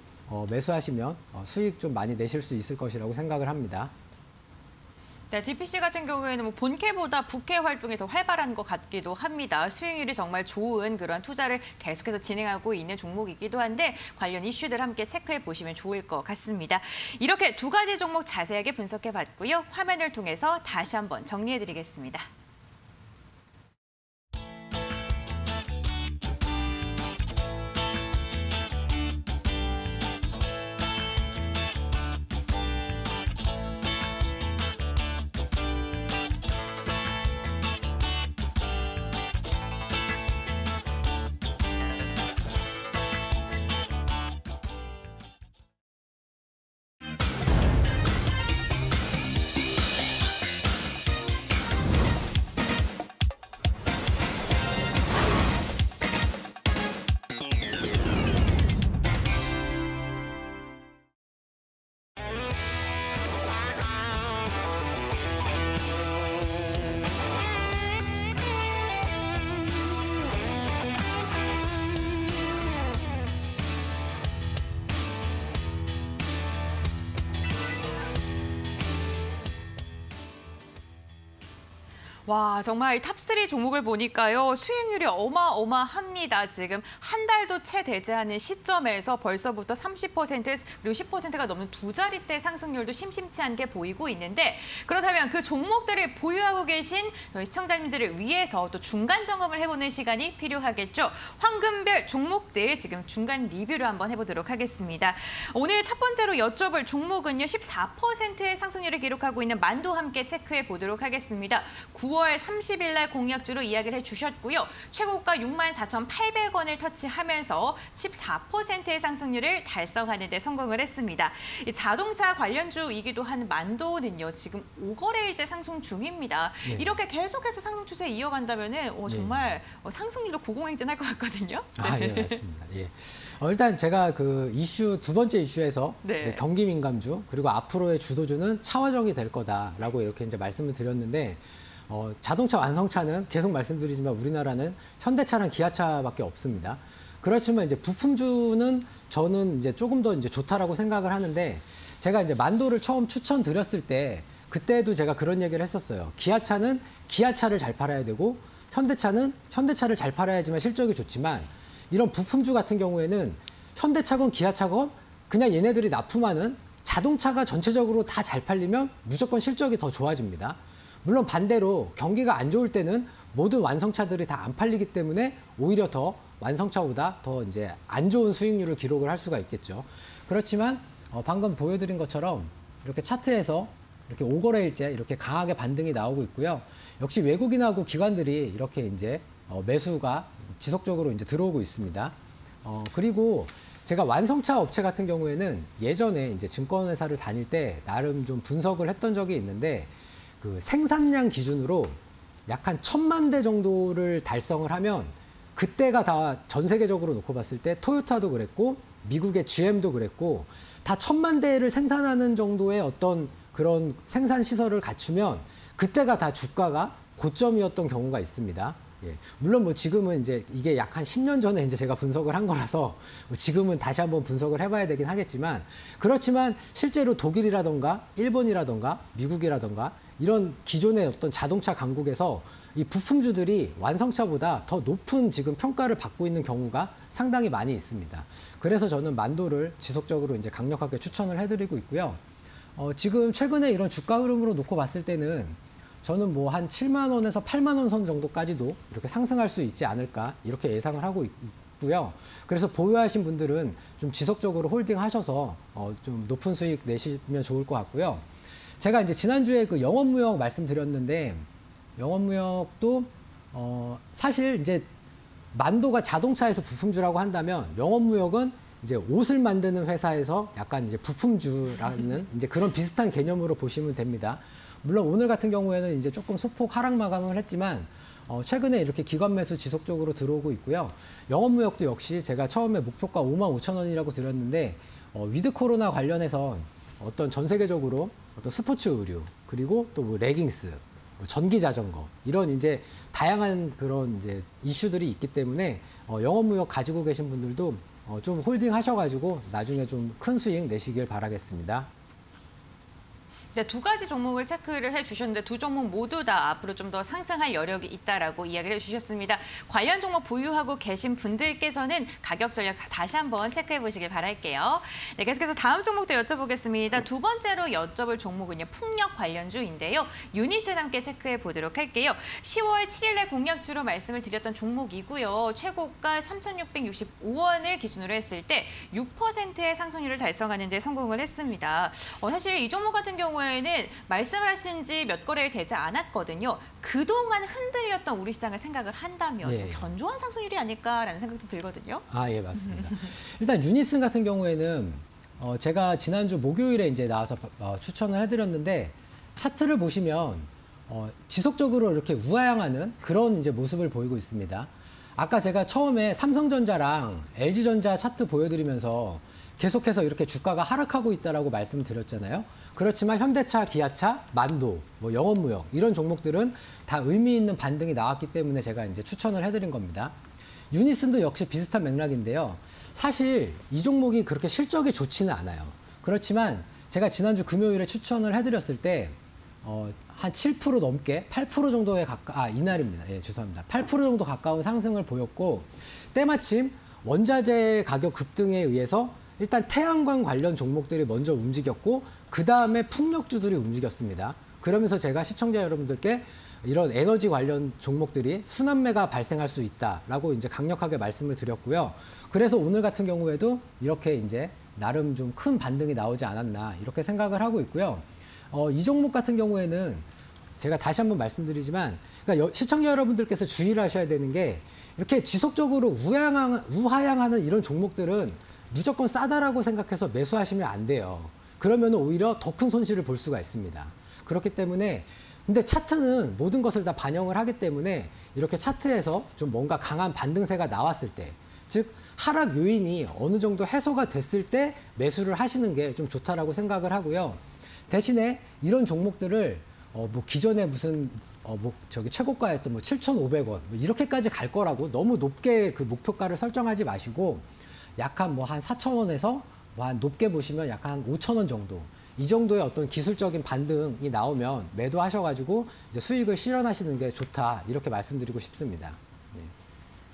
매수하시면 수익 좀 많이 내실 수 있을 것이라고 생각을 합니다. 네, DPC 같은 경우에는 뭐 본캐보다 부캐 활동이 더 활발한 것 같기도 합니다. 수익률이 정말 좋은 그런 투자를 계속해서 진행하고 있는 종목이기도 한데 관련 이슈들 함께 체크해 보시면 좋을 것 같습니다. 이렇게 두 가지 종목 자세하게 분석해 봤고요. 화면을 통해서 다시 한번 정리해 드리겠습니다. 와, 정말 탑3 종목을 보니까요. 수익률이 어마어마합니다. 지금 한 달도 채 되지 않은 시점에서 벌써부터 30% 그리고 10%가 넘는 두 자릿대 상승률도 심심치 않게 보이고 있는데 그렇다면 그 종목들을 보유하고 계신 시청자님들을 위해서 또 중간 점검을 해보는 시간이 필요하겠죠. 황금별 종목들 지금 중간 리뷰를 한번 해보도록 하겠습니다. 오늘 첫 번째로 여쭤볼 종목은요. 14%의 상승률을 기록하고 있는 만도 함께 체크해 보도록 하겠습니다. 9월 30일 날 공약주로 이야기를 해주셨고요. 최고가 64,800원을 터치하면서 14%의 상승률을 달성하는 데 성공을 했습니다. 이 자동차 관련주이기도 한 만도는요. 지금 5거래일째 상승 중입니다. 네. 이렇게 계속해서 상승 추세 이어간다면 정말 상승률도 고공행진할 것 같거든요. 아, 예, 맞습니다. 예. 일단 제가 그 두 번째 이슈에서 네. 이제 경기 민감주 그리고 앞으로의 주도주는 차화정이 될 거다라고 이렇게 이제 말씀을 드렸는데 자동차 완성차는 계속 말씀드리지만 우리나라는 현대차랑 기아차밖에 없습니다. 그렇지만 이제 부품주는 저는 이제 조금 더 이제 좋다라고 생각을 하는데 제가 이제 만도를 처음 추천드렸을 때 그때도 제가 그런 얘기를 했었어요. 기아차는 기아차를 잘 팔아야 되고 현대차는 현대차를 잘 팔아야지만 실적이 좋지만 이런 부품주 같은 경우에는 현대차건 기아차건 그냥 얘네들이 납품하는 자동차가 전체적으로 다 잘 팔리면 무조건 실적이 더 좋아집니다. 물론 반대로 경기가 안 좋을 때는 모든 완성차들이 다 안 팔리기 때문에 오히려 더 완성차보다 더 이제 안 좋은 수익률을 기록을 할 수가 있겠죠. 그렇지만 방금 보여드린 것처럼 이렇게 차트에서 이렇게 5거래일째 이렇게 강하게 반등이 나오고 있고요. 역시 외국인하고 기관들이 이렇게 이제 매수가 지속적으로 이제 들어오고 있습니다. 그리고 제가 완성차 업체 같은 경우에는 예전에 이제 증권회사를 다닐 때 나름 좀 분석을 했던 적이 있는데 그 생산량 기준으로 약 한 1,000만 대 정도를 달성을 하면 그때가 다 전 세계적으로 놓고 봤을 때 토요타도 그랬고 미국의 GM도 그랬고 다 1,000만 대를 생산하는 정도의 어떤 그런 생산 시설을 갖추면 그때가 다 주가가 고점이었던 경우가 있습니다. 예. 물론 뭐 지금은 이제 이게 약 한 10년 전에 이제 제가 분석을 한 거라서 지금은 다시 한번 분석을 해봐야 되긴 하겠지만 그렇지만 실제로 독일이라던가 일본이라던가 미국이라던가 이런 기존의 어떤 자동차 강국에서 이 부품주들이 완성차보다 더 높은 지금 평가를 받고 있는 경우가 상당히 많이 있습니다. 그래서 저는 만도를 지속적으로 이제 강력하게 추천을 해드리고 있고요. 지금 최근에 이런 주가 흐름으로 놓고 봤을 때는 저는 뭐 한 7만 원에서 8만 원 선 정도까지도 이렇게 상승할 수 있지 않을까 이렇게 예상을 하고 있고요. 그래서 보유하신 분들은 좀 지속적으로 홀딩하셔서 좀 높은 수익 내시면 좋을 것 같고요. 제가 이제 지난주에 그 영업무역 말씀드렸는데 영업무역도 사실 이제 만도가 자동차에서 부품주라고 한다면 영업무역은 이제 옷을 만드는 회사에서 약간 이제 부품주라는 이제 그런 비슷한 개념으로 보시면 됩니다. 물론 오늘 같은 경우에는 이제 조금 소폭 하락 마감을 했지만 최근에 이렇게 기관 매수 지속적으로 들어오고 있고요. 영업무역도 역시 제가 처음에 목표가 55,000원이라고 드렸는데 위드 코로나 관련해서 어떤 전 세계적으로 어떤 스포츠 의류 그리고 또 뭐 레깅스, 뭐 전기 자전거 이런 이제 다양한 그런 이제 이슈들이 있기 때문에 영업무역 가지고 계신 분들도 좀 홀딩 하셔가지고 나중에 좀 큰 수익 내시길 바라겠습니다. 네, 두 가지 종목을 체크를 해주셨는데 두 종목 모두 다 앞으로 좀 더 상승할 여력이 있다라고 이야기를 해주셨습니다. 관련 종목 보유하고 계신 분들께서는 가격 전략 다시 한번 체크해 보시길 바랄게요. 네, 계속해서 다음 종목도 여쭤보겠습니다. 두 번째로 여쭤볼 종목은요, 풍력 관련주인데요. 유닛을 함께 체크해 보도록 할게요. 10월 7일 날 공약주로 말씀을 드렸던 종목이고요. 최고가 3,665원을 기준으로 했을 때 6%의 상승률을 달성하는 데 성공을 했습니다. 사실 이 종목 같은 경우에는 말씀을 하신 지 몇 거래일 되지 않았거든요. 그동안 흔들렸던 우리 시장을 생각을 한다면 예. 견조한 상승률이 아닐까라는 생각도 들거든요. 아, 예, 맞습니다. 일단 유니슨 같은 경우에는 제가 지난주 목요일에 이제 나와서 추천을 해드렸는데 차트를 보시면 지속적으로 이렇게 우하향하는 그런 이제 모습을 보이고 있습니다. 아까 제가 처음에 삼성전자랑 LG전자 차트 보여드리면서 계속해서 이렇게 주가가 하락하고 있다라고 말씀을 드렸잖아요. 그렇지만 현대차, 기아차, 만도, 뭐 영업무역 이런 종목들은 다 의미 있는 반등이 나왔기 때문에 제가 이제 추천을 해드린 겁니다. 유니슨도 역시 비슷한 맥락인데요. 사실 이 종목이 그렇게 실적이 좋지는 않아요. 그렇지만 제가 지난주 금요일에 추천을 해드렸을 때 한 7% 넘게 8% 정도에 이날입니다. 예, 죄송합니다. 8% 정도 가까운 상승을 보였고 때마침 원자재 가격 급등에 의해서 일단 태양광 관련 종목들이 먼저 움직였고 그 다음에 풍력주들이 움직였습니다. 그러면서 제가 시청자 여러분들께 이런 에너지 관련 종목들이 순환매가 발생할 수 있다라고 이제 강력하게 말씀을 드렸고요. 그래서 오늘 같은 경우에도 이렇게 이제 나름 좀 큰 반등이 나오지 않았나 이렇게 생각을 하고 있고요. 이 종목 같은 경우에는 제가 다시 한번 말씀드리지만 그러니까 시청자 여러분들께서 주의를 하셔야 되는 게 이렇게 지속적으로 우하향하는 이런 종목들은 무조건 싸다라고 생각해서 매수하시면 안 돼요. 그러면 오히려 더 큰 손실을 볼 수가 있습니다. 그렇기 때문에 근데 차트는 모든 것을 다 반영을 하기 때문에 이렇게 차트에서 좀 뭔가 강한 반등세가 나왔을 때, 즉 하락 요인이 어느 정도 해소가 됐을 때 매수를 하시는 게 좀 좋다라고 생각을 하고요. 대신에 이런 종목들을 뭐 기존에 무슨 최고가였던 7,500원 뭐 이렇게까지 갈 거라고 너무 높게 그 목표가를 설정하지 마시고 약간 한 4,000원에서 한 높게 보시면 약간 한 5,000원 정도 이 정도의 어떤 기술적인 반등이 나오면 매도하셔가지고 이제 수익을 실현하시는 게 좋다 이렇게 말씀드리고 싶습니다.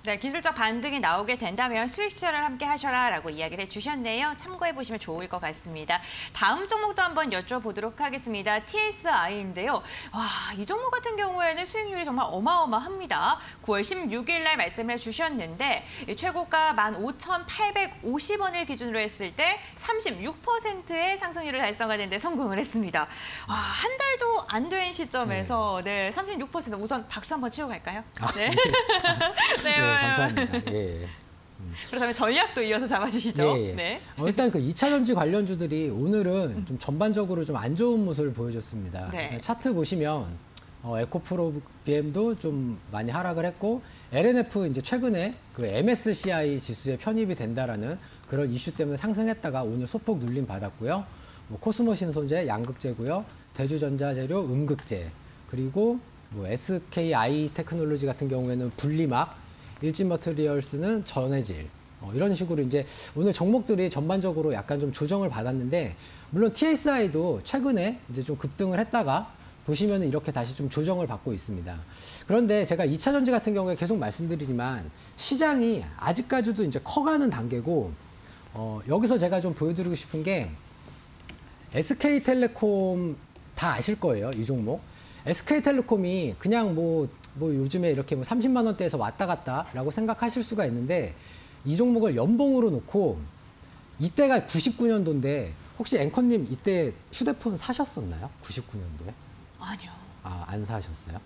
네, 기술적 반등이 나오게 된다면 수익 실현을 함께 하셔라라고 이야기를 해주셨네요. 참고해 보시면 좋을 것 같습니다. 다음 종목도 한번 여쭤보도록 하겠습니다. TSI인데요. 와, 이 종목 같은 경우에는 수익률이 정말 어마어마합니다. 9월 16일 날 말씀을 해주셨는데 최고가 15,850원을 기준으로 했을 때 36%의 상승률을 달성하는 데 성공을 했습니다. 와, 한 달도 안 된 시점에서 네, 36% 우선 박수 한번 치고 갈까요? 네. 네. 감사합니다. 예. 그렇다면 전략도 이어서 잡아주시죠. 예. 네. 일단 그 2차 전지 관련주들이 오늘은 좀 전반적으로 좀 안 좋은 모습을 보여줬습니다. 네. 차트 보시면 에코프로비엠도 좀 많이 하락을 했고 LNF 이제 최근에 그 MSCI 지수에 편입이 된다라는 그런 이슈 때문에 상승했다가 오늘 소폭 눌림 받았고요. 코스모 신소재 양극재고요, 대주전자재료 음극재, 그리고 SKI 테크놀로지 같은 경우에는 분리막, 일진머트리얼스는 전해질 이런 식으로 이제 오늘 종목들이 전반적으로 약간 좀 조정을 받았는데 물론 TSI도 최근에 이제 좀 급등을 했다가 보시면 이렇게 다시 좀 조정을 받고 있습니다. 그런데 제가 2차 전지 같은 경우에 계속 말씀드리지만 시장이 아직까지도 이제 커가는 단계고 여기서 제가 좀 보여드리고 싶은 게 SK텔레콤 다 아실 거예요, 이 종목. SK텔레콤이 그냥 요즘에 이렇게 30만 원대에서 왔다 갔다라고 생각하실 수가 있는데 이 종목을 연봉으로 놓고 이때가 99년도인데 혹시 앵커님 이때 휴대폰 사셨었나요? 99년도에? 아니요. 안 사셨어요?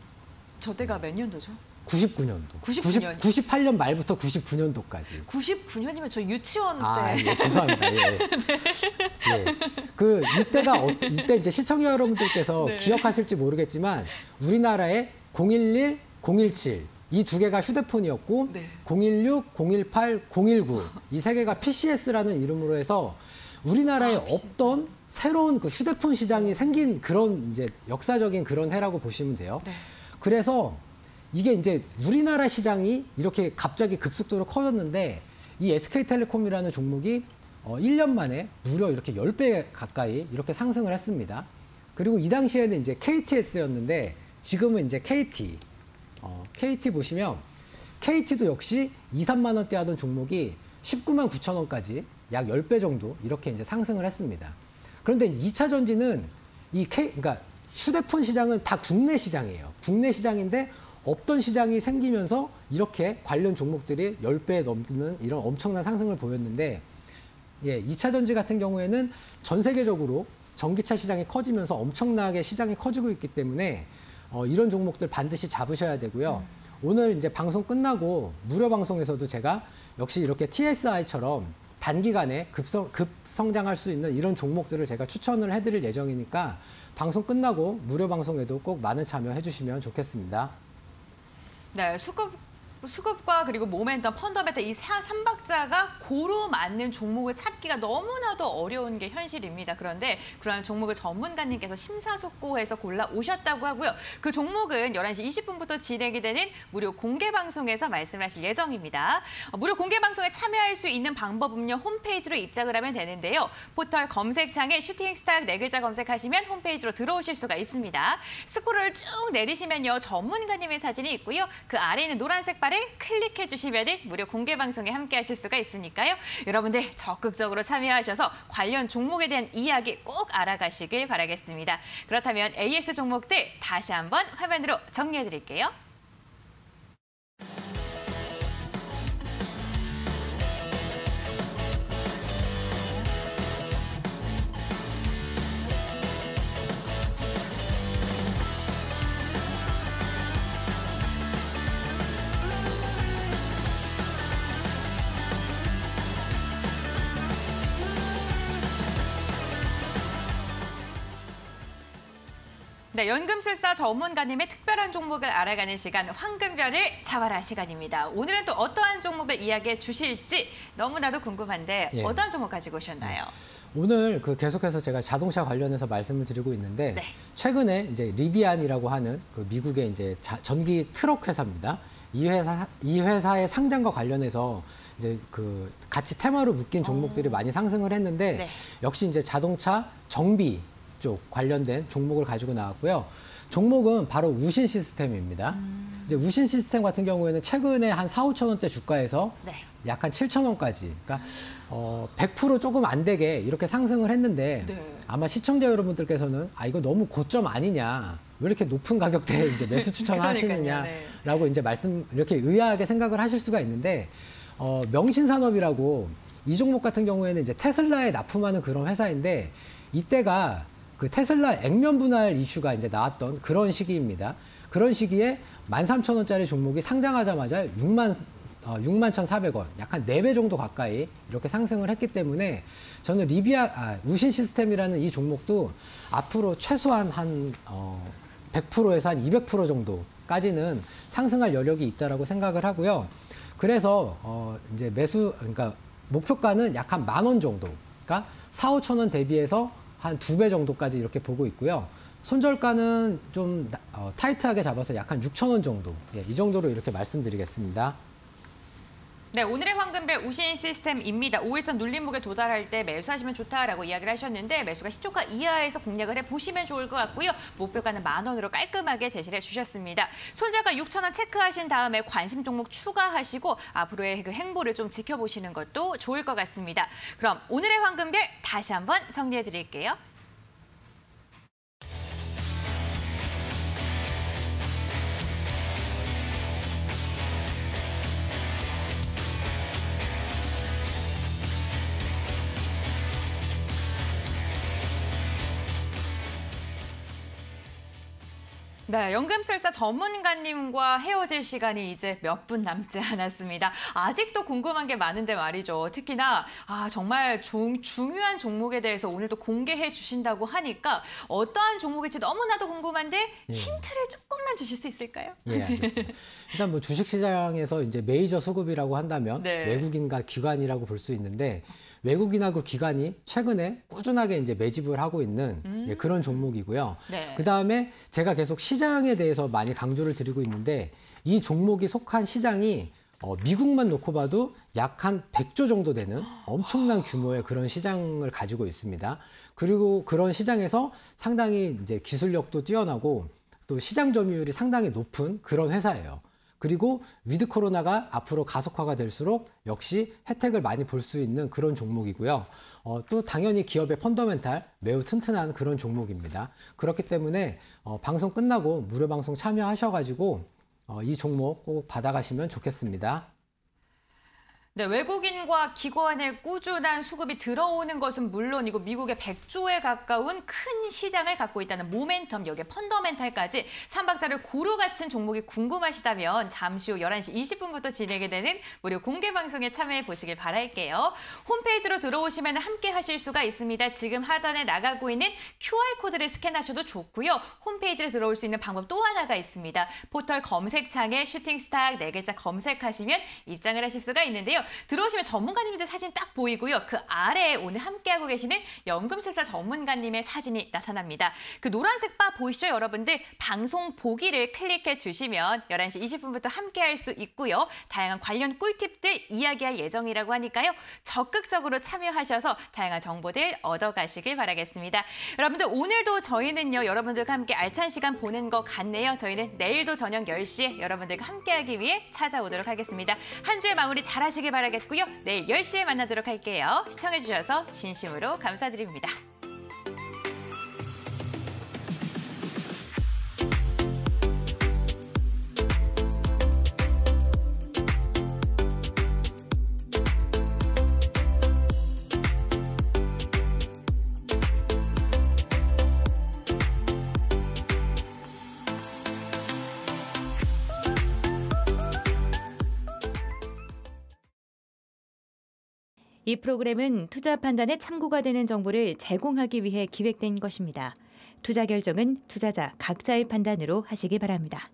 저 때가 몇 년도죠? 99년도. 99년. 98년 말부터 99년도까지. 99년이면 저 유치원 때. 예, 죄송합니다. 예. 네. 이때 이제 시청자 여러분들께서 네. 기억하실지 모르겠지만 우리나라에 011, 017 이 두 개가 휴대폰이었고 네. 016, 018, 019 이 세 개가 PCS라는 이름으로 해서 우리나라에 없던 새로운 그 휴대폰 시장이 생긴 그런 이제 역사적인 그런 해라고 보시면 돼요. 네. 그래서 이게 이제 우리나라 시장이 이렇게 갑자기 급속도로 커졌는데 이 SK텔레콤이라는 종목이 1년 만에 무려 이렇게 10배 가까이 이렇게 상승을 했습니다. 그리고 이 당시에는 이제 KTS였는데 지금은 이제 KT. KT 보시면 KT도 역시 2, 3만 원대 하던 종목이 19만 9천 원까지 약 10배 정도 이렇게 이제 상승을 했습니다. 그런데 2차 전지는 그러니까 휴대폰 시장은 다 국내 시장이에요. 국내 시장인데 없던 시장이 생기면서 이렇게 관련 종목들이 10배 넘는 이런 엄청난 상승을 보였는데 2차 전지 같은 경우에는 전 세계적으로 전기차 시장이 커지면서 엄청나게 시장이 커지고 있기 때문에 이런 종목들 반드시 잡으셔야 되고요. 오늘 이제 방송 끝나고 무료 방송에서도 제가 역시 이렇게 TSI처럼 단기간에 급성장할 수 있는 이런 종목들을 제가 추천을 해드릴 예정이니까 방송 끝나고 무료 방송에도 꼭 많은 참여해 주시면 좋겠습니다. 네, 수급 수급과 그리고 모멘텀, 펀더멘탈 이 3박자가 고루 맞는 종목을 찾기가 너무나도 어려운 게 현실입니다. 그런데 그러한 종목을 전문가님께서 심사숙고해서 골라 오셨다고 하고요. 그 종목은 11시 20분부터 진행이 되는 무료 공개 방송에서 말씀하실 예정입니다. 무료 공개 방송에 참여할 수 있는 방법은요. 홈페이지로 입장을 하면 되는데요. 포털 검색창에 슈팅스타 네 글자 검색하시면 홈페이지로 들어오실 수가 있습니다. 스크롤을 쭉 내리시면요. 전문가님의 사진이 있고요. 그 아래 있는 노란색 바를 클릭해 주시면 무료 공개 방송에 함께 하실 수가 있으니까요. 여러분들 적극적으로 참여하셔서 관련 종목에 대한 이야기 꼭 알아가시길 바라겠습니다. 그렇다면 AS 종목들 다시 한번 화면으로 정리해 드릴게요. 네, 연금술사 전문가님의 특별한 종목을 알아가는 시간 황금별을 잡아라 시간입니다. 오늘은 또 어떠한 종목을 이야기해 주실지 너무나도 궁금한데 예. 어떠한 종목 가지고 오셨나요? 오늘 계속해서 제가 자동차 관련해서 말씀을 드리고 있는데 네. 최근에 이제 리비안이라고 하는 그 미국의 이제 전기 트럭 회사입니다. 이 회사의 상장과 관련해서 이제 그 같이 테마로 묶인 종목들이 많이 상승을 했는데 네. 역시 이제 자동차 정비 쪽 관련된 종목을 가지고 나왔고요. 종목은 바로 우신 시스템입니다. 이제 우신 시스템 같은 경우에는 최근에 한 4, 5천 원대 주가에서 네. 약 한 7천 원까지, 그러니까 100% 조금 안 되게 이렇게 상승을 했는데 네. 아마 시청자 여러분들께서는 이거 너무 고점 아니냐, 왜 이렇게 높은 가격대에 이제 매수 추천하시느냐라고 이제 이렇게 의아하게 생각을 하실 수가 있는데 명신산업이라고 이 종목 같은 경우에는 이제 테슬라에 납품하는 그런 회사인데 이때가 그 테슬라 액면 분할 이슈가 이제 나왔던 그런 시기입니다. 그런 시기에 13,000원짜리 종목이 상장하자마자 61,400원, 약 한 4배 정도 가까이 이렇게 상승을 했기 때문에 저는 우신 시스템이라는 이 종목도 앞으로 최소한 한 100%에서 한 200% 정도까지는 상승할 여력이 있다라고 생각을 하고요. 그래서 이제 그러니까 목표가는 약 한 10,000원 정도, 그러니까 4, 5,000원 대비해서 한 2배 정도까지 이렇게 보고 있고요. 손절가는 좀 타이트하게 잡아서 약 한 6,000원 정도, 이 정도로 이렇게 말씀드리겠습니다. 네, 오늘의 황금별 우신 시스템입니다. 5일선 눌림목에 도달할 때 매수하시면 좋다라고 이야기를 하셨는데 매수가 시초가 이하에서 공략을 해보시면 좋을 것 같고요. 목표가는 10,000원으로 깔끔하게 제시를 해주셨습니다. 손절가 6,000원 체크하신 다음에 관심 종목 추가하시고 앞으로의 그 행보를 좀 지켜보시는 것도 좋을 것 같습니다. 그럼 오늘의 황금별 다시 한번 정리해드릴게요. 네, 연금술사 전문가님과 헤어질 시간이 이제 몇 분 남지 않았습니다. 아직도 궁금한 게 많은데 말이죠. 특히나 정말 중요한 종목에 대해서 오늘 또 공개해 주신다고 하니까 어떠한 종목일지 너무나도 궁금한데 힌트를 조금만 주실 수 있을까요? 예, 알겠습니다. 일단 뭐 주식시장에서 이제 메이저 수급이라고 한다면 네. 외국인과 기관이라고 볼 수 있는데 외국인하고 기관이 최근에 꾸준하게 이제 매집을 하고 있는 그런 종목이고요. 네. 그다음에 제가 계속 시장에 대해서 많이 강조를 드리고 있는데 이 종목이 속한 시장이 미국만 놓고 봐도 약 한 100조 정도 되는 엄청난 규모의 그런 시장을 가지고 있습니다. 그리고 그런 시장에서 상당히 이제 기술력도 뛰어나고 또 시장 점유율이 상당히 높은 그런 회사예요. 그리고 위드 코로나가 앞으로 가속화가 될수록 역시 혜택을 많이 볼 수 있는 그런 종목이고요. 또 당연히 기업의 펀더멘탈 매우 튼튼한 그런 종목입니다. 그렇기 때문에 방송 끝나고 무료 방송 참여하셔가지고 이 종목 꼭 받아가시면 좋겠습니다. 네, 외국인과 기관의 꾸준한 수급이 들어오는 것은 물론이고 미국의 100조에 가까운 큰 시장을 갖고 있다는 모멘텀, 여기에 펀더멘탈까지 삼박자를 고루 갖춘 종목이 궁금하시다면 잠시 후 11시 20분부터 진행이 되는 무료 공개 방송에 참여해 보시길 바랄게요. 홈페이지로 들어오시면 함께 하실 수가 있습니다. 지금 하단에 나가고 있는 QR코드를 스캔하셔도 좋고요. 홈페이지로 들어올 수 있는 방법 또 하나가 있습니다. 포털 검색창에 슈팅스탁 4글자 검색하시면 입장을 하실 수가 있는데요. 들어오시면 전문가님들 사진 딱 보이고요. 그 아래에 오늘 함께하고 계시는 연금술사 전문가님의 사진이 나타납니다. 그 노란색 바 보이시죠, 여러분들? 방송 보기를 클릭해 주시면 11시 20분부터 함께할 수 있고요. 다양한 관련 꿀팁들 이야기할 예정이라고 하니까요. 적극적으로 참여하셔서 다양한 정보들 얻어가시길 바라겠습니다. 여러분들 오늘도 저희는요. 여러분들과 함께 알찬 시간 보낸 것 같네요. 저희는 내일도 저녁 10시에 여러분들과 함께하기 위해 찾아오도록 하겠습니다. 한 주의 마무리 잘 하시길 바라겠고요. 내일 10시에 만나도록 할게요. 시청해주셔서 진심으로 감사드립니다. 이 프로그램은 투자 판단에 참고가 되는 정보를 제공하기 위해 기획된 것입니다. 투자 결정은 투자자 각자의 판단으로 하시기 바랍니다.